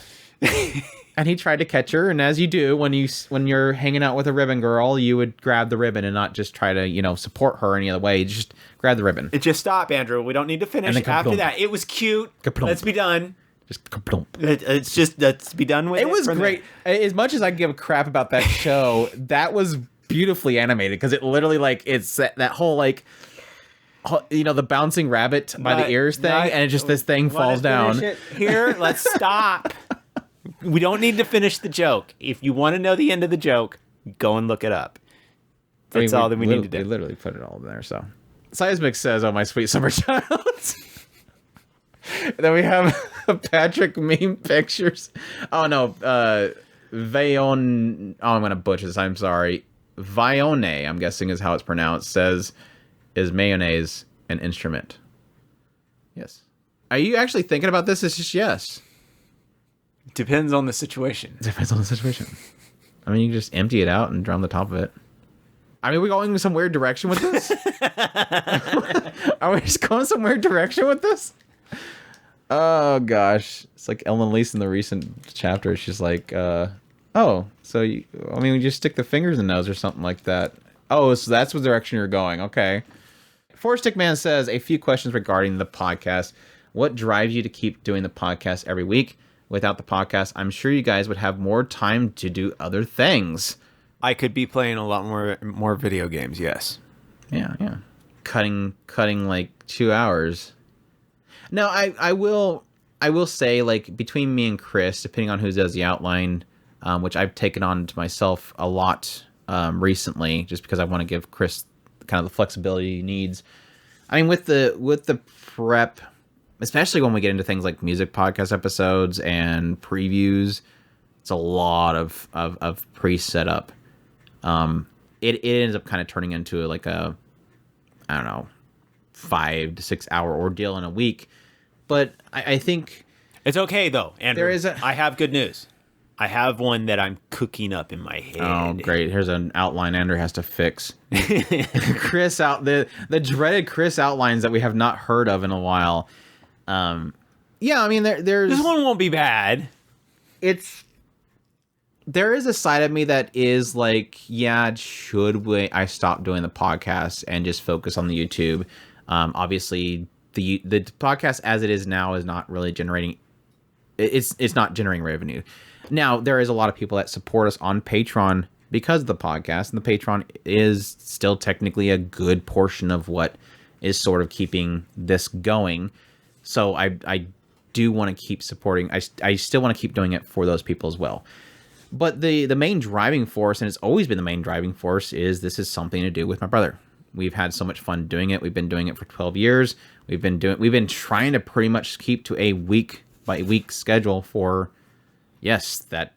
C: And he tried to catch her, and as you do when you're hanging out with a ribbon girl, you would grab the ribbon and not just try to support her any other way. You just grab the ribbon.
B: Just stop, Andrew. We don't need to finish after that. It was cute. Let's be done. It's just let's be done with it.
C: It was great. As much as I give a crap about that show, that was beautifully animated because it literally it's that whole the bouncing rabbit by the ears thing, and it just this thing falls down.
B: Here, let's stop. We don't need to finish the joke. If you want to know the end of the joke, go and look it up. That's all that we need to do.
C: We literally put it all in there. So, Seismic says, "Oh, my sweet summer child." Then we have Patrick meme pictures. Oh no, Vayon. Oh, I'm gonna butcher this. I'm sorry. Vione, I'm guessing is how it's pronounced. Says, "Is mayonnaise an instrument?" Yes. Are you actually thinking about this? It's just yes.
B: Depends on the situation.
C: Depends on the situation. I mean, you can just empty it out and drown the top of it. I mean, are we going in some weird direction with this? Are we just going some weird direction with this? Oh, gosh. It's like Ellen Lease in the recent chapter. She's like, we just stick the fingers in the nose or something like that. Oh, so that's what direction you're going. Okay. Four Stick Man says, a few questions regarding the podcast. What drives you to keep doing the podcast every week? Without the podcast, I'm sure you guys would have more time to do other things.
B: I could be playing a lot more video games, yes.
C: Yeah. Cutting like 2 hours. No, I will say, like, between me and Chris, depending on who does the outline, which I've taken on to myself a lot recently, just because I want to give Chris kind of the flexibility he needs. I mean, with the prep, especially when we get into things like music podcast episodes and previews, it's a lot of pre-setup. It ends up kind of turning into like a, I don't know, 5 to 6 hour ordeal in a week. But I think
B: It's okay though, Andrew.
C: There is
B: I have good news. I have one that I'm cooking up in my head.
C: oh great, here's an outline Andrew has to fix. Chris out the dreaded Chris outlines that we have not heard of in a while. Yeah, I mean there's
B: This one won't be bad.
C: There is a side of me that is like, yeah, should I stop doing the podcast and just focus on the YouTube? Obviously, the podcast as it is now is not really generating. It's not generating revenue. Now there is a lot of people that support us on Patreon because of the podcast, and the Patreon is still technically a good portion of what is sort of keeping this going. So I do want to keep supporting. I still want to keep doing it for those people as well. But the main driving force, and it's always been the main driving force, is this is something to do with my brother. We've had so much fun doing it. We've been doing it for 12 years. We've been trying to pretty much keep to a week by week schedule for, yes, that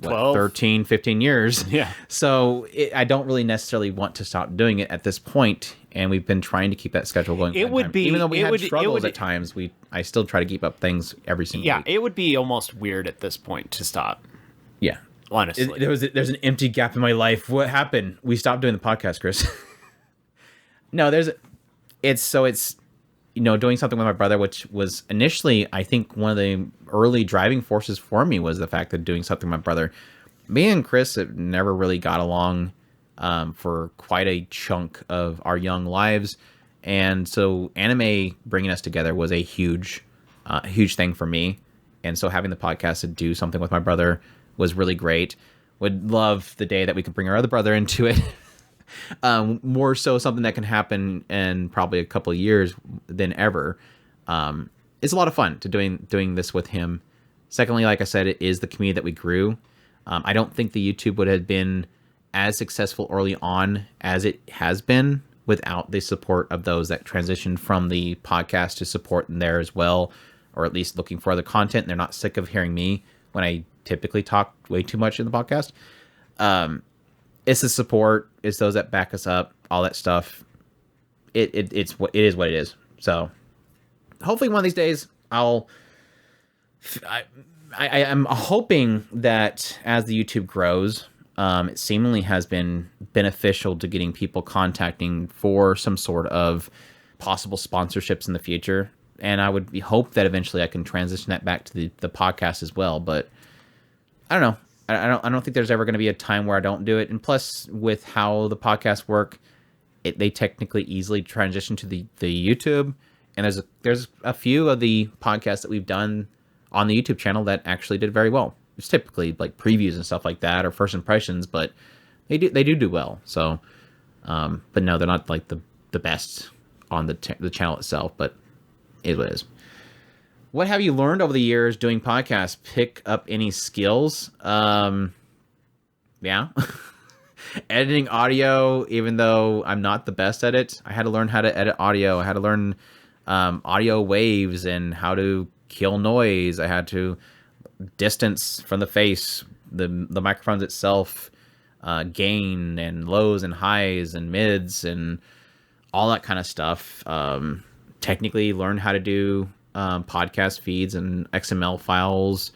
C: 13, 15 years.
B: Yeah.
C: So I don't really necessarily want to stop doing it at this point, and we've been trying to keep that schedule going.
B: It would be,
C: even though we had struggles at times, I still try to keep up things every single week.
B: Yeah, it would be almost weird at this point to stop.
C: Yeah.
B: Honestly.
C: There's an empty gap in my life. What happened? We stopped doing the podcast, Chris. No, it's doing something with my brother, which was initially, I think, one of the early driving forces for me was the fact that doing something with my brother. Me and Chris have never really got along for quite a chunk of our young lives. And so anime bringing us together was a huge thing for me. And so having the podcast to do something with my brother was really great. Would love the day that we could bring our other brother into it. More so something that can happen in probably a couple of years than ever. It's a lot of fun to doing this with him. Secondly, like I said, it is the community that we grew. I don't think the YouTube would have been as successful early on as it has been without the support of those that transitioned from the podcast to support in there as well, or at least looking for other content. And they're not sick of hearing me when I typically talk way too much in the podcast. It's the support, it's those that back us up, all that stuff. It is what it is. So hopefully one of these days I'm hoping that as the YouTube grows, it seemingly has been beneficial to getting people contacting for some sort of possible sponsorships in the future. And I would hope that eventually I can transition that back to the podcast as well. But I don't know. I don't think there's ever going to be a time where I don't do it. And plus, with how the podcasts work, they technically easily transition to the YouTube. And there's a few of the podcasts that we've done on the YouTube channel that actually did very well. It's typically like previews and stuff like that or first impressions, but they do well. So, but no, they're not like the best on the channel itself, but it is what it is. What have you learned over the years doing podcasts? Pick up any skills? Yeah. Editing audio, even though I'm not the best at it. I had to learn how to edit audio. I had to learn audio waves and how to kill noise. I had to distance from the face, the microphones itself, gain and lows and highs and mids and all that kind of stuff. Technically learn how to do podcast feeds and XML files,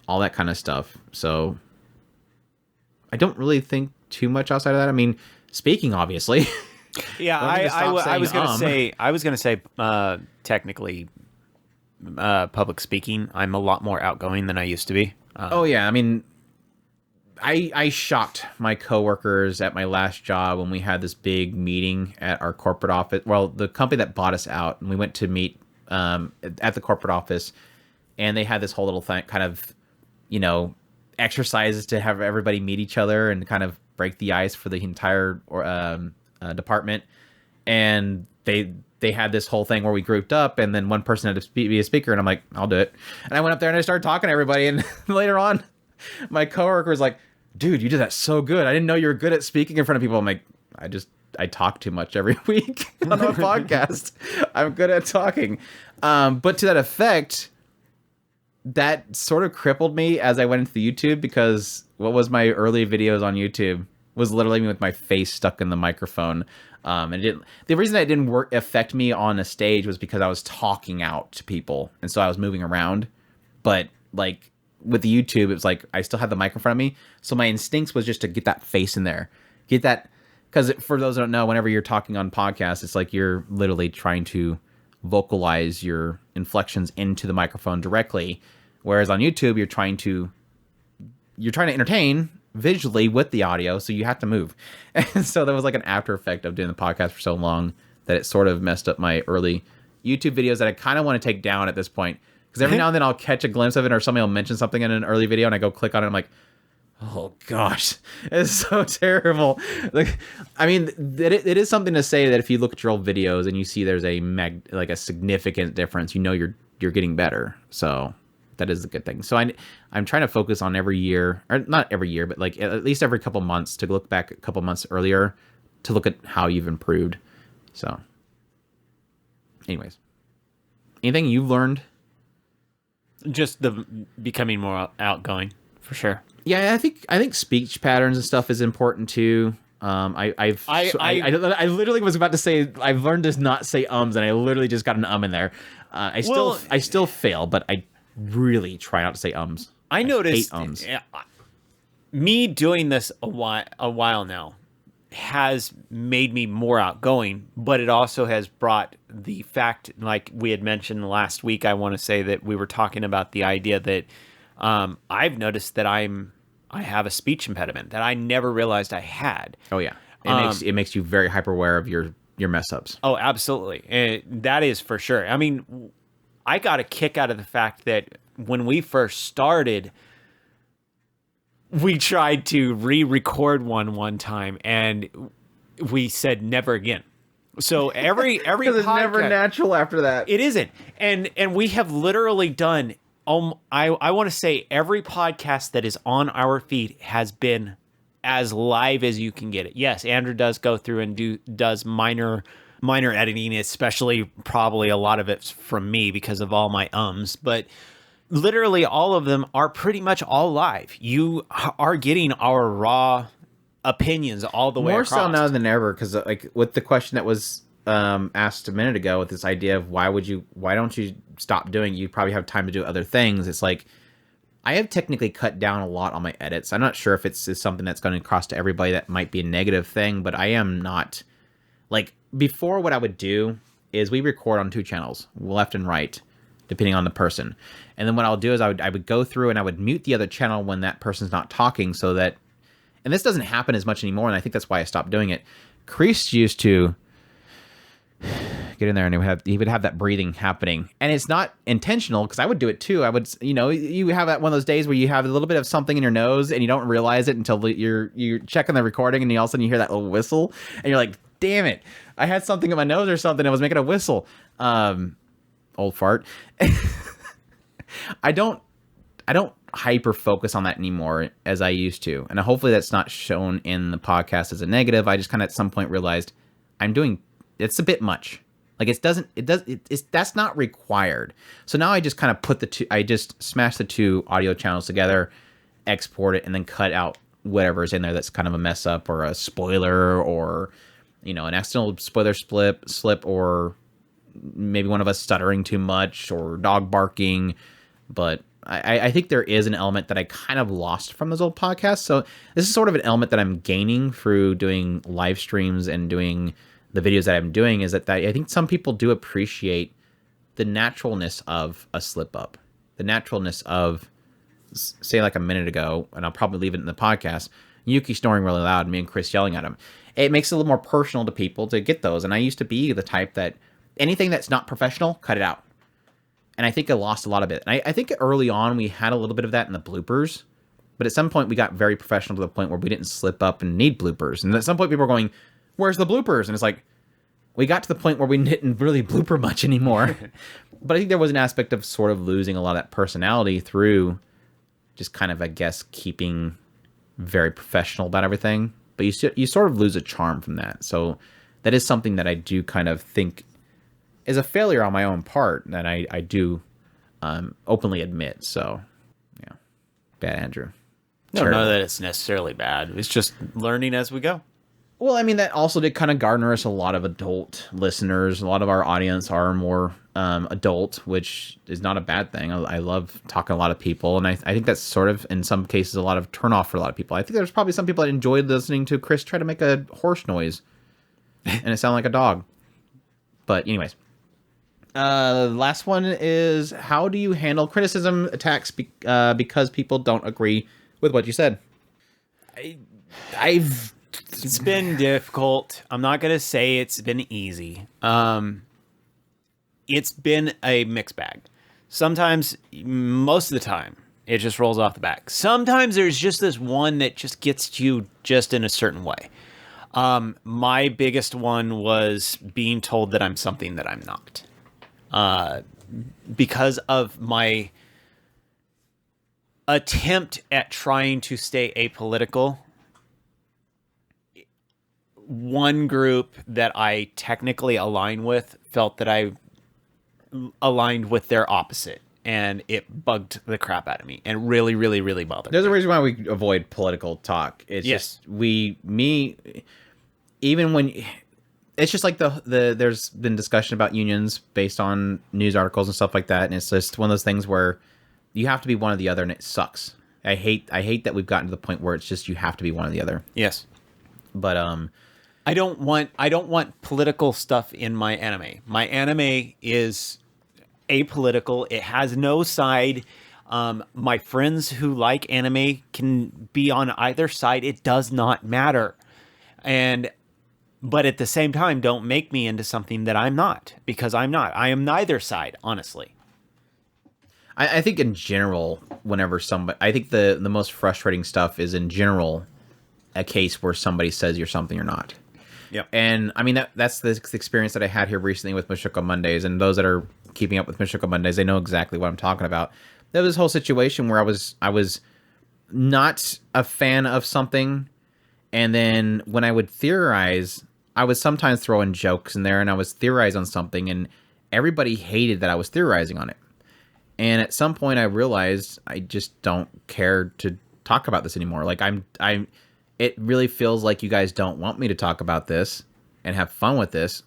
C: all that kind of stuff. So I don't really think too much outside of that. I mean, speaking, obviously.
B: Yeah, I was gonna say technically public speaking. I'm a lot more outgoing than I used to be.
C: Oh yeah, I mean, I shocked my coworkers at my last job when we had this big meeting at our corporate office. Well, the company that bought us out, and we went to meet at the corporate office, and they had this whole little thing, kind of, exercises to have everybody meet each other and kind of break the ice for the entire department. And they had this whole thing where we grouped up, and then one person had to be a speaker, and I'm like, I'll do it. And I went up there and I started talking to everybody, and later on, my coworker was like, dude, you did that so good. I didn't know you were good at speaking in front of people. I'm like, I talk too much every week on a podcast. I'm good at talking. But to that effect, that sort of crippled me as I went into the YouTube, because what was my early videos on YouTube? was literally me with my face stuck in the microphone. And the reason that it didn't affect me on a stage was because I was talking out to people, and so I was moving around. But like with the YouTube, it was like I still had the mic in front of me, so my instincts was just to get that face in there, get that. Because for those who don't know, whenever you're talking on podcasts, it's like you're literally trying to vocalize your inflections into the microphone directly, whereas on YouTube you're trying to entertain visually with the audio, so you have to move. And so there was like an after effect of doing the podcast for so long that it sort of messed up my early YouTube videos that I kind of want to take down at this point, because every now and then I'll catch a glimpse of it, or somebody will mention something in an early video and I go click on it, I'm like, oh gosh, it's so terrible. Like, I mean, it is something to say that if you look at your old videos and you see there's a significant difference, you know you're getting better. So that is a good thing. So I'm trying to focus on every year, or not every year, but like at least every couple months, to look back a couple months earlier to look at how you've improved. So anyways, anything you've learned?
B: Just the becoming more outgoing, for sure.
C: Yeah, I think speech patterns and stuff is important too. I literally was about to say I've learned to not say ums, and I literally just got an in there. I still fail, but I really try not to say ums.
B: I noticed
C: hate ums.
B: Me doing this a while now has made me more outgoing, but it also has brought the fact, like we had mentioned last week, I want to say that we were talking about the idea that I've noticed that I have a speech impediment that I never realized I had.
C: Oh yeah, it makes you very hyper aware of your mess ups.
B: Oh, absolutely, that is for sure. I mean, I got a kick out of the fact that when we first started, we tried to re-record one time, and we said never again. So every
C: because it's never natural after that.
B: It isn't, and we have literally done. I want to say every podcast that is on our feed has been as live as you can get it. Yes, Andrew does go through and does minor editing, especially probably a lot of it's from me because of all my ums, but literally all of them are pretty much all live. You are getting our raw opinions all the way across.
C: More so now than ever, because like with the question that was asked a minute ago, with this idea of why don't you stop doing it? You probably have time to do other things. It's like I have technically cut down a lot on my edits. I'm not sure if it's something that's going to cross to everybody that might be a negative thing, but I am not. Like before, what I would do is we record on 2 channels, left and right, depending on the person. And then what I'll do is I would go through and I would mute the other channel when that person's not talking, so that, and this doesn't happen as much anymore, and I think that's why I stopped doing it. Kreese used to get in there and he would have that breathing happening, and it's not intentional, because I would do it too. I would, you have that one of those days where you have a little bit of something in your nose and you don't realize it until you're checking the recording, and all of a sudden you hear that little whistle and you're like, damn it, I had something in my nose or something, I was making a whistle. Old fart. I don't hyper focus on that anymore as I used to, and hopefully that's not shown in the podcast as a negative. I just kind of at some point realized it's a bit much. Like that's not required. So now I just kind of I just smash the 2 audio channels together, export it, and then cut out whatever's in there that's kind of a mess up or a spoiler, or an accidental spoiler slip, or maybe one of us stuttering too much, or dog barking. But I think there is an element that I kind of lost from those old podcasts. So this is sort of an element that I'm gaining through doing live streams and doing the videos that I'm doing, is that I think some people do appreciate the naturalness of a slip up, the naturalness of, say like a minute ago, and I'll probably leave it in the podcast, Yuki snoring really loud, me and Chris yelling at him. It makes it a little more personal to people to get those. And I used to be the type that anything that's not professional, cut it out. And I think I lost a lot of it. And I think early on we had a little bit of that in the bloopers, but at some point we got very professional to the point where we didn't slip up and need bloopers. And at some point people were going, where's the bloopers? And it's like, we got to the point where we didn't really blooper much anymore. But I think there was an aspect of sort of losing a lot of that personality through just kind of, I guess, keeping very professional about everything. But you sort of lose a charm from that. So that is something that I do kind of think is a failure on my own part that I do openly admit. So, yeah. Bad Andrew.
B: I don't know that it's necessarily bad. It's just learning as we go.
C: Well, I mean, that also did kind of garner us a lot of adult listeners. A lot of our audience are more adult, which is not a bad thing. I love talking to a lot of people, and I think that's sort of, in some cases, a lot of turnoff for a lot of people. I think there's probably some people that enjoyed listening to Chris try to make a horse noise, and it sounded like a dog. But anyways, last one is, how do you handle criticism attacks because people don't agree with what you said?
B: It's been difficult. I'm not going to say it's been easy. It's been a mixed bag. Sometimes, most of the time, it just rolls off the back. Sometimes there's just this one that just gets you just in a certain way. My biggest one was being told that I'm something that I'm not. Because of my attempt at trying to stay apolitical, one group that I technically align with felt that I aligned with their opposite, and it bugged the crap out of me and really, really, really bothered
C: There's
B: me.
C: a reason why we avoid political talk. It's just even when it's just like there's been discussion about unions based on news articles and stuff like that, and it's just one of those things where you have to be one or the other, and it sucks. I hate that we've gotten to the point where it's just you have to be one or the other.
B: Yes.
C: But
B: I don't want political stuff in my anime. My anime is apolitical. It has no side. My friends who like anime can be on either side. It does not matter. But at the same time, don't make me into something that I'm not, because I'm not. I am neither side, honestly.
C: I think in general, whenever I think the most frustrating stuff is in general a case where somebody says you're something you're not.
B: Yep.
C: And I mean, that's the experience that I had here recently with Mushoku Mondays, and those that are keeping up with Mushoku Mondays, they know exactly what I'm talking about. There was this whole situation where I was not a fan of something, and then when I would theorize, I would sometimes throw in jokes in there, and I was theorizing on something, and everybody hated that I was theorizing on it. And at some point I realized I just don't care to talk about this anymore. Like it really feels like you guys don't want me to talk about this and have fun with this,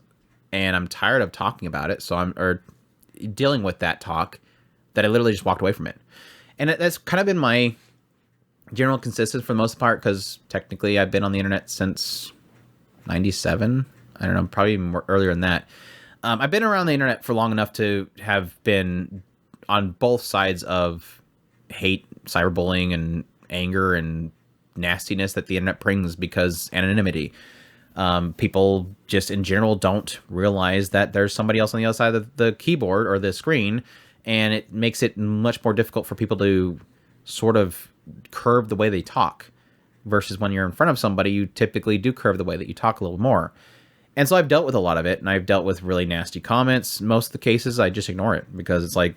C: and I'm tired of talking about it. So I'm dealing with that talk, that I literally just walked away from it. And that's kind of been my general consistency for the most part, because technically I've been on the internet since 97. I don't know, probably more earlier than that. I've been around the internet for long enough to have been on both sides of hate, cyberbullying, and anger and nastiness that the internet brings, because anonymity. People just in general don't realize that there's somebody else on the other side of the keyboard or the screen, and it makes it much more difficult for people to sort of curve the way they talk, versus when you're in front of somebody, you typically do curve the way that you talk a little more. And so I've dealt with a lot of it, and I've dealt with really nasty comments. Most of the cases, I just ignore it, because it's like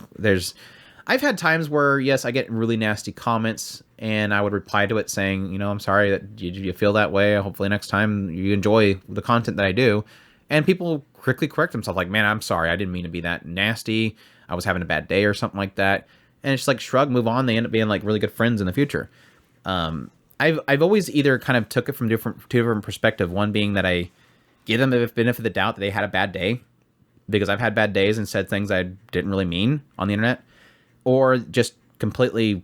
C: I've had times where, yes, I get really nasty comments, and I would reply to it saying, I'm sorry that you feel that way. Hopefully next time you enjoy the content that I do. And people quickly correct themselves, like, man, I'm sorry. I didn't mean to be that nasty. I was having a bad day or something like that. And it's just like, shrug, move on. They end up being like really good friends in the future. I've always either kind of took it from two different perspectives. One being that I give them the benefit of the doubt that they had a bad day, because I've had bad days and said things I didn't really mean on the internet, or just completely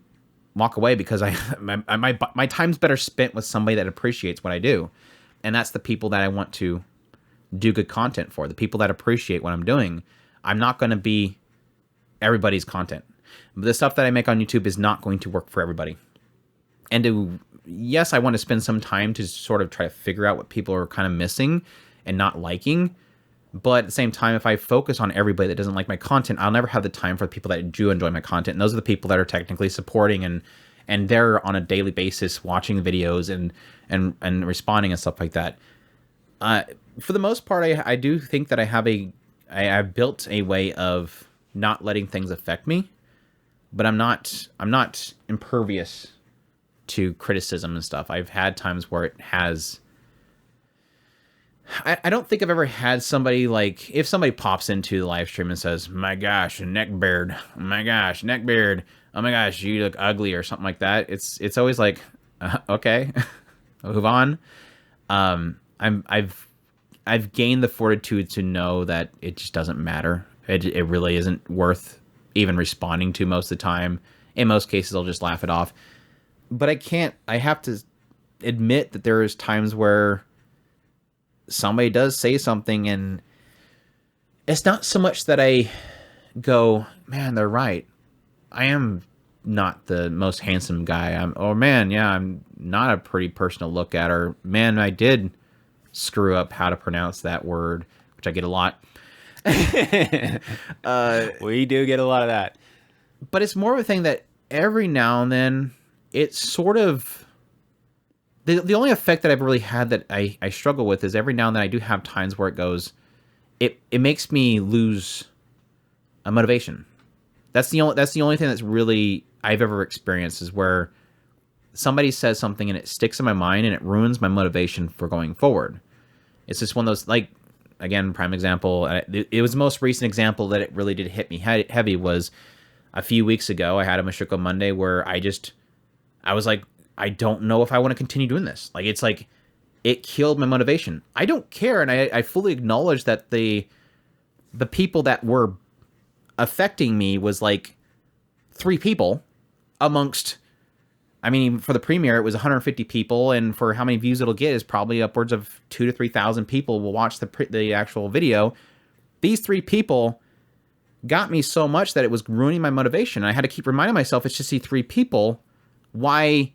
C: walk away, because my time's better spent with somebody that appreciates what I do. And that's the people that I want to do good content for, the people that appreciate what I'm doing. I'm not going to be everybody's content. The stuff that I make on YouTube is not going to work for everybody. And yes, I want to spend some time to sort of try to figure out what people are kind of missing and not liking. But at the same time, if I focus on everybody that doesn't like my content, I'll never have the time for the people that do enjoy my content. And those are the people that are technically supporting and they're on a daily basis watching videos and responding and stuff like that. For the most part, I do think that I've built a way of not letting things affect me, but I'm not impervious to criticism and stuff. I've had times where it has. I don't think I've ever had somebody, like, if somebody pops into the live stream and says, my gosh, neck beard, oh my gosh, neck beard, oh my gosh, you look ugly, or something like that. It's always like, Okay, move on. I've gained the fortitude to know that it just doesn't matter. It really isn't worth even responding to most of the time. In most cases, I'll just laugh it off. But I have to admit that there is times where somebody does say something, and it's not so much that I go, man, they're right. I am not the most handsome guy. I'm not a pretty person to look at, or man, I did screw up how to pronounce that word, which I get a lot.
B: We do get a lot of that.
C: But it's more of a thing that every now and then it's sort of the only effect that I've really had that I struggle with is every now and then I do have times where it makes me lose a motivation. That's the only thing that's really I've ever experienced, is where somebody says something and it sticks in my mind and it ruins my motivation for going forward. It's just one of those, like, again, prime example. It was the most recent example that it really did hit me heavy was a few weeks ago. I had a Mashiko Monday where I was like, I don't know if I want to continue doing this. Like, it's like, it killed my motivation. I don't care. And I fully acknowledge that the people that were affecting me was like 3 people amongst, I mean, for the premiere, it was 150 people, and for how many views it'll get is probably upwards of 2,000 to 3,000 people will watch the actual video. These 3 people got me so much that it was ruining my motivation. I had to keep reminding myself, it's just these 3 people. Why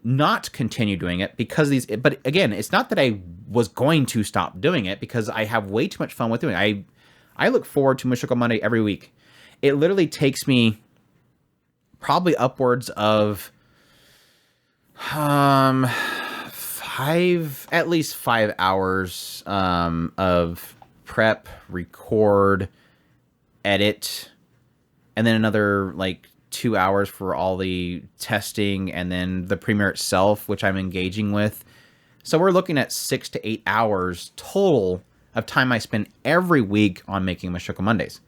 C: not continue doing it? Because but again, it's not that I was going to stop doing it, because I have way too much fun with doing it. I look forward to Mashiko Monday every week. It literally takes me probably upwards of at least 5 hours of prep, record, edit, and then another like 2 hours for all the testing, and then the premiere itself, which I'm engaging with. So we're looking at 6 to 8 hours total of time I spend every week on making Mashiko Mondays.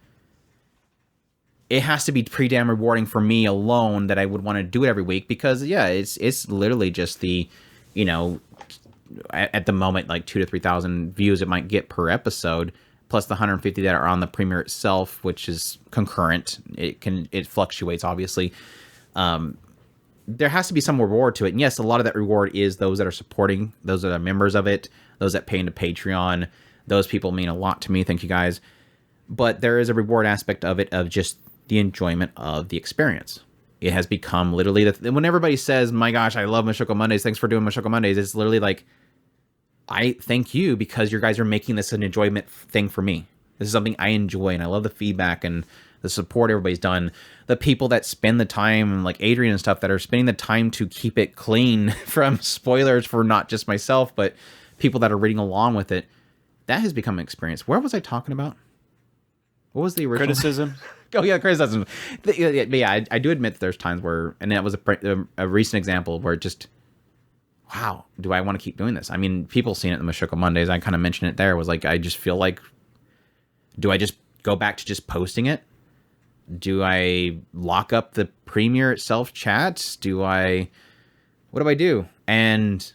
C: It has to be pretty damn rewarding for me alone that I would want to do it every week, because yeah, it's literally just the, you know, at the moment, like 2,000 to 3,000 views it might get per episode, plus the 150 that are on the premiere itself, which is concurrent. It fluctuates, obviously. There has to be some reward to it. And yes, a lot of that reward is those that are supporting, those that are members of it, those that pay into Patreon. Those people mean a lot to me. Thank you, guys. But there is a reward aspect of it, of just the enjoyment of the experience. It has become literally, when everybody says, my gosh, I love Mashiko Mondays, thanks for doing Mashiko Mondays, it's literally like, I thank you, because you guys are making this an enjoyment thing for me. This is something I enjoy, and I love the feedback and the support everybody's done. The people that spend the time, like Adrian and stuff, that are spending the time to keep it clean from spoilers for not just myself, but people that are reading along with it. That has become an experience. Where was I talking about? What was the original?
B: Criticism.
C: Oh, yeah, criticism. Yeah, I do admit that there's times where, and that was a recent example where it just, wow, do I want to keep doing this? I mean, people seeing it in the Mashiko Mondays, I kind of mentioned it there, was like, I just feel like, do I just go back to just posting it? Do I lock up the premiere itself chats? What do I do? And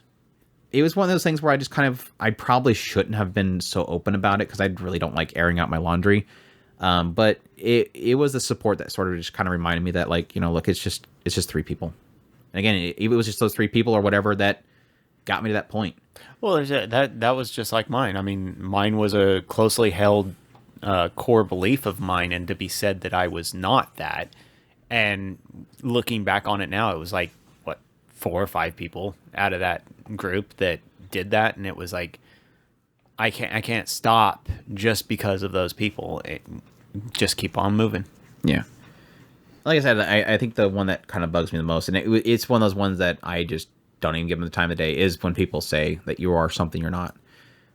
C: it was one of those things where I probably shouldn't have been so open about it, because I really don't like airing out my laundry. But it was the support that sort of just kind of reminded me that, like, you know, look, it's just 3 people. And again, it was just those 3 people or whatever that got me to that point.
B: Well, that was just like mine. I mean, mine was a closely held core belief of mine, and to be said that I was not that. And looking back on it now, it was like, what, 4 or 5 people out of that group that did that, and it was like, I can't stop just because of those people. Just keep on moving.
C: Yeah. Like I said, I think the one that kind of bugs me the most, and it's one of those ones that I just don't even give them the time of day, is when people say that you are something you're not.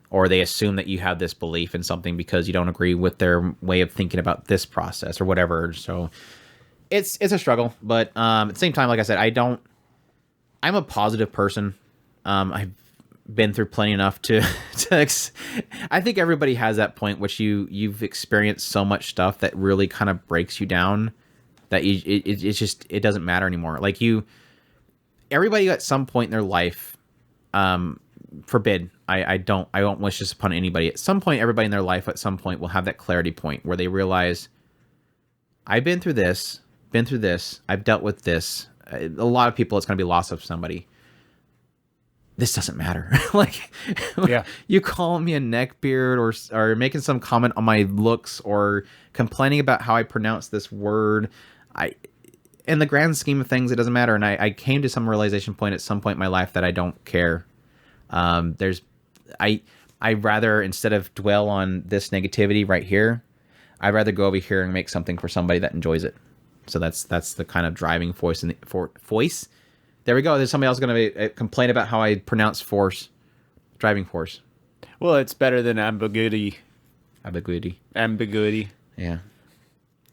C: Or they assume that you have this belief in something because you don't agree with their way of thinking about this process or whatever. So it's a struggle. But at the same time, like I said, I'm a positive person. I've been through plenty enough to I think everybody has that point which you've experienced so much stuff that really kind of breaks you down that it doesn't matter anymore. Like everybody at some point in their life, forbid, I won't wish this upon anybody. At some point, everybody in their life at some point will have that clarity point where they realize, I've been through this, I've dealt with this. A lot of people, it's going to be loss of somebody. This doesn't matter. Like,
B: Yeah.
C: you calling me a neckbeard or making some comment on my looks or complaining about how I pronounce this word, in the grand scheme of things, it doesn't matter. And I came to some realization point at some point in my life that I don't care. I'd rather, instead of dwell on this negativity right here, I'd rather go over here and make something for somebody that enjoys it. So that's the kind of driving force. Voice. There we go. There's somebody else going to complain about how I pronounce force. Driving force.
B: Well, it's better than ambiguity.
C: Ambiguity. Yeah.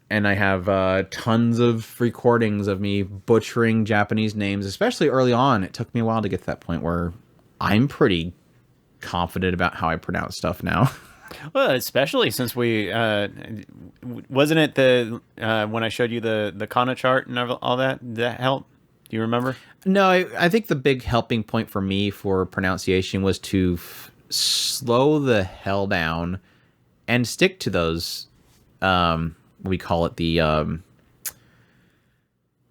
C: And I have tons of recordings of me butchering Japanese names, especially early on. It took me a while to get to that point where I'm pretty confident about how I pronounce stuff now.
B: Well, especially since we wasn't it the when I showed you the kana chart and all that helped? Do you remember?
C: No, I think the big helping point for me for pronunciation was to slow the hell down and stick to those. We call it the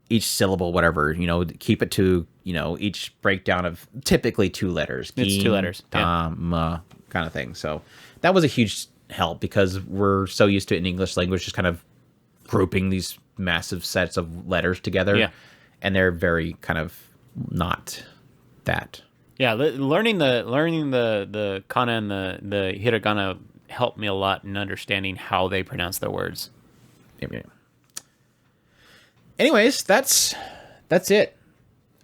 C: each syllable, whatever, keep it to, each breakdown of typically 2 letters.
B: It's 2 letters.
C: Kind of thing. So that was a huge help because we're so used to it in English language, just kind of grouping these massive sets of letters together.
B: Yeah.
C: And they're very kind of not that.
B: Yeah, learning the kana and the hiragana helped me a lot in understanding how they pronounce their words.
C: Yeah. Anyways, that's it.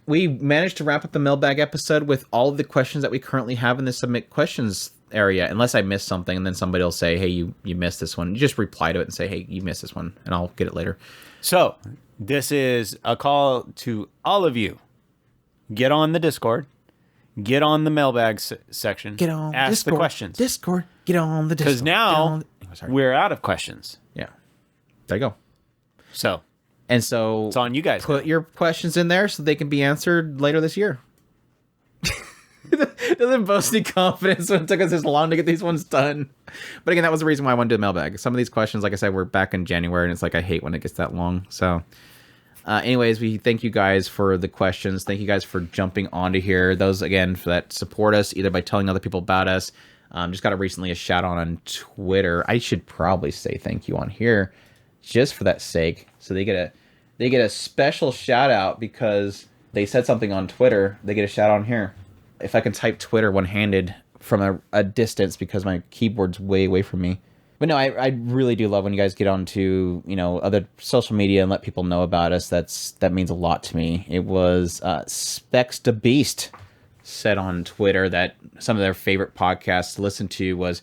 C: We managed to wrap up the mailbag episode with all of the questions that we currently have in the submit questions area, unless I missed something, and then somebody will say, hey, you missed this one. You just reply to it and say, hey, you missed this one, and I'll get it later.
B: So this is a call to all of you. Get on the Discord. Get on the mailbag section.
C: Get on
B: Ask
C: Discord,
B: the questions.
C: Discord. Get on the Discord.
B: Because now we're out of questions.
C: Yeah. There you go.
B: So
C: it's
B: on you guys.
C: Put your questions in there so they can be answered later this year. Doesn't boast any confidence when it took us this long to get these ones done. But again, that was the reason why I wanted to do the mailbag. Some of these questions, like I said, were back in January, and it's like I hate when it gets that long. So anyways, we thank you guys for the questions. Thank you guys for jumping onto here. Those, again, that support us either by telling other people about us. Just got recently a shout out on Twitter. I should probably say thank you on here just for that sake. So they get a special shout out because they said something on Twitter. They get a shout out on here. If I can type Twitter one-handed from a distance because my keyboard's way away from me. But no, I really do love when you guys get onto, other social media and let people know about us. That means a lot to me. It was Specs the Beast said on Twitter that some of their favorite podcasts to listen to was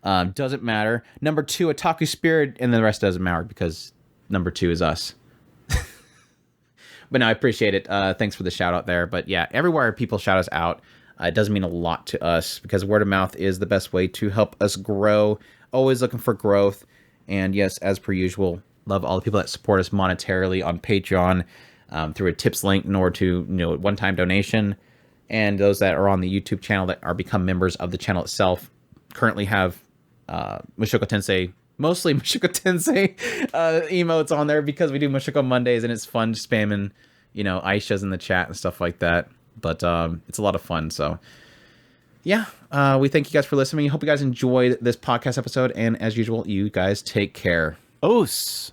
C: Doesn't Matter, number 2, Otaku Spirit, and the rest doesn't matter because number 2 is us. But no, I appreciate it. Thanks for the shout out there. But yeah, everywhere people shout us out, it does mean a lot to us because word of mouth is the best way to help us grow. Always looking for growth. And yes, as per usual, love all the people that support us monetarily on Patreon through a tips link in order to, one-time donation. And those that are on the YouTube channel that are become members of the channel itself currently have Mushoku Tensei, mostly Mushoku Tensei emotes on there because we do Mushoku Mondays and it's fun spamming, Aisha's in the chat and stuff like that. But it's a lot of fun. So yeah, we thank you guys for listening. Hope you guys enjoyed this podcast episode. And as usual, you guys take care.
B: Os.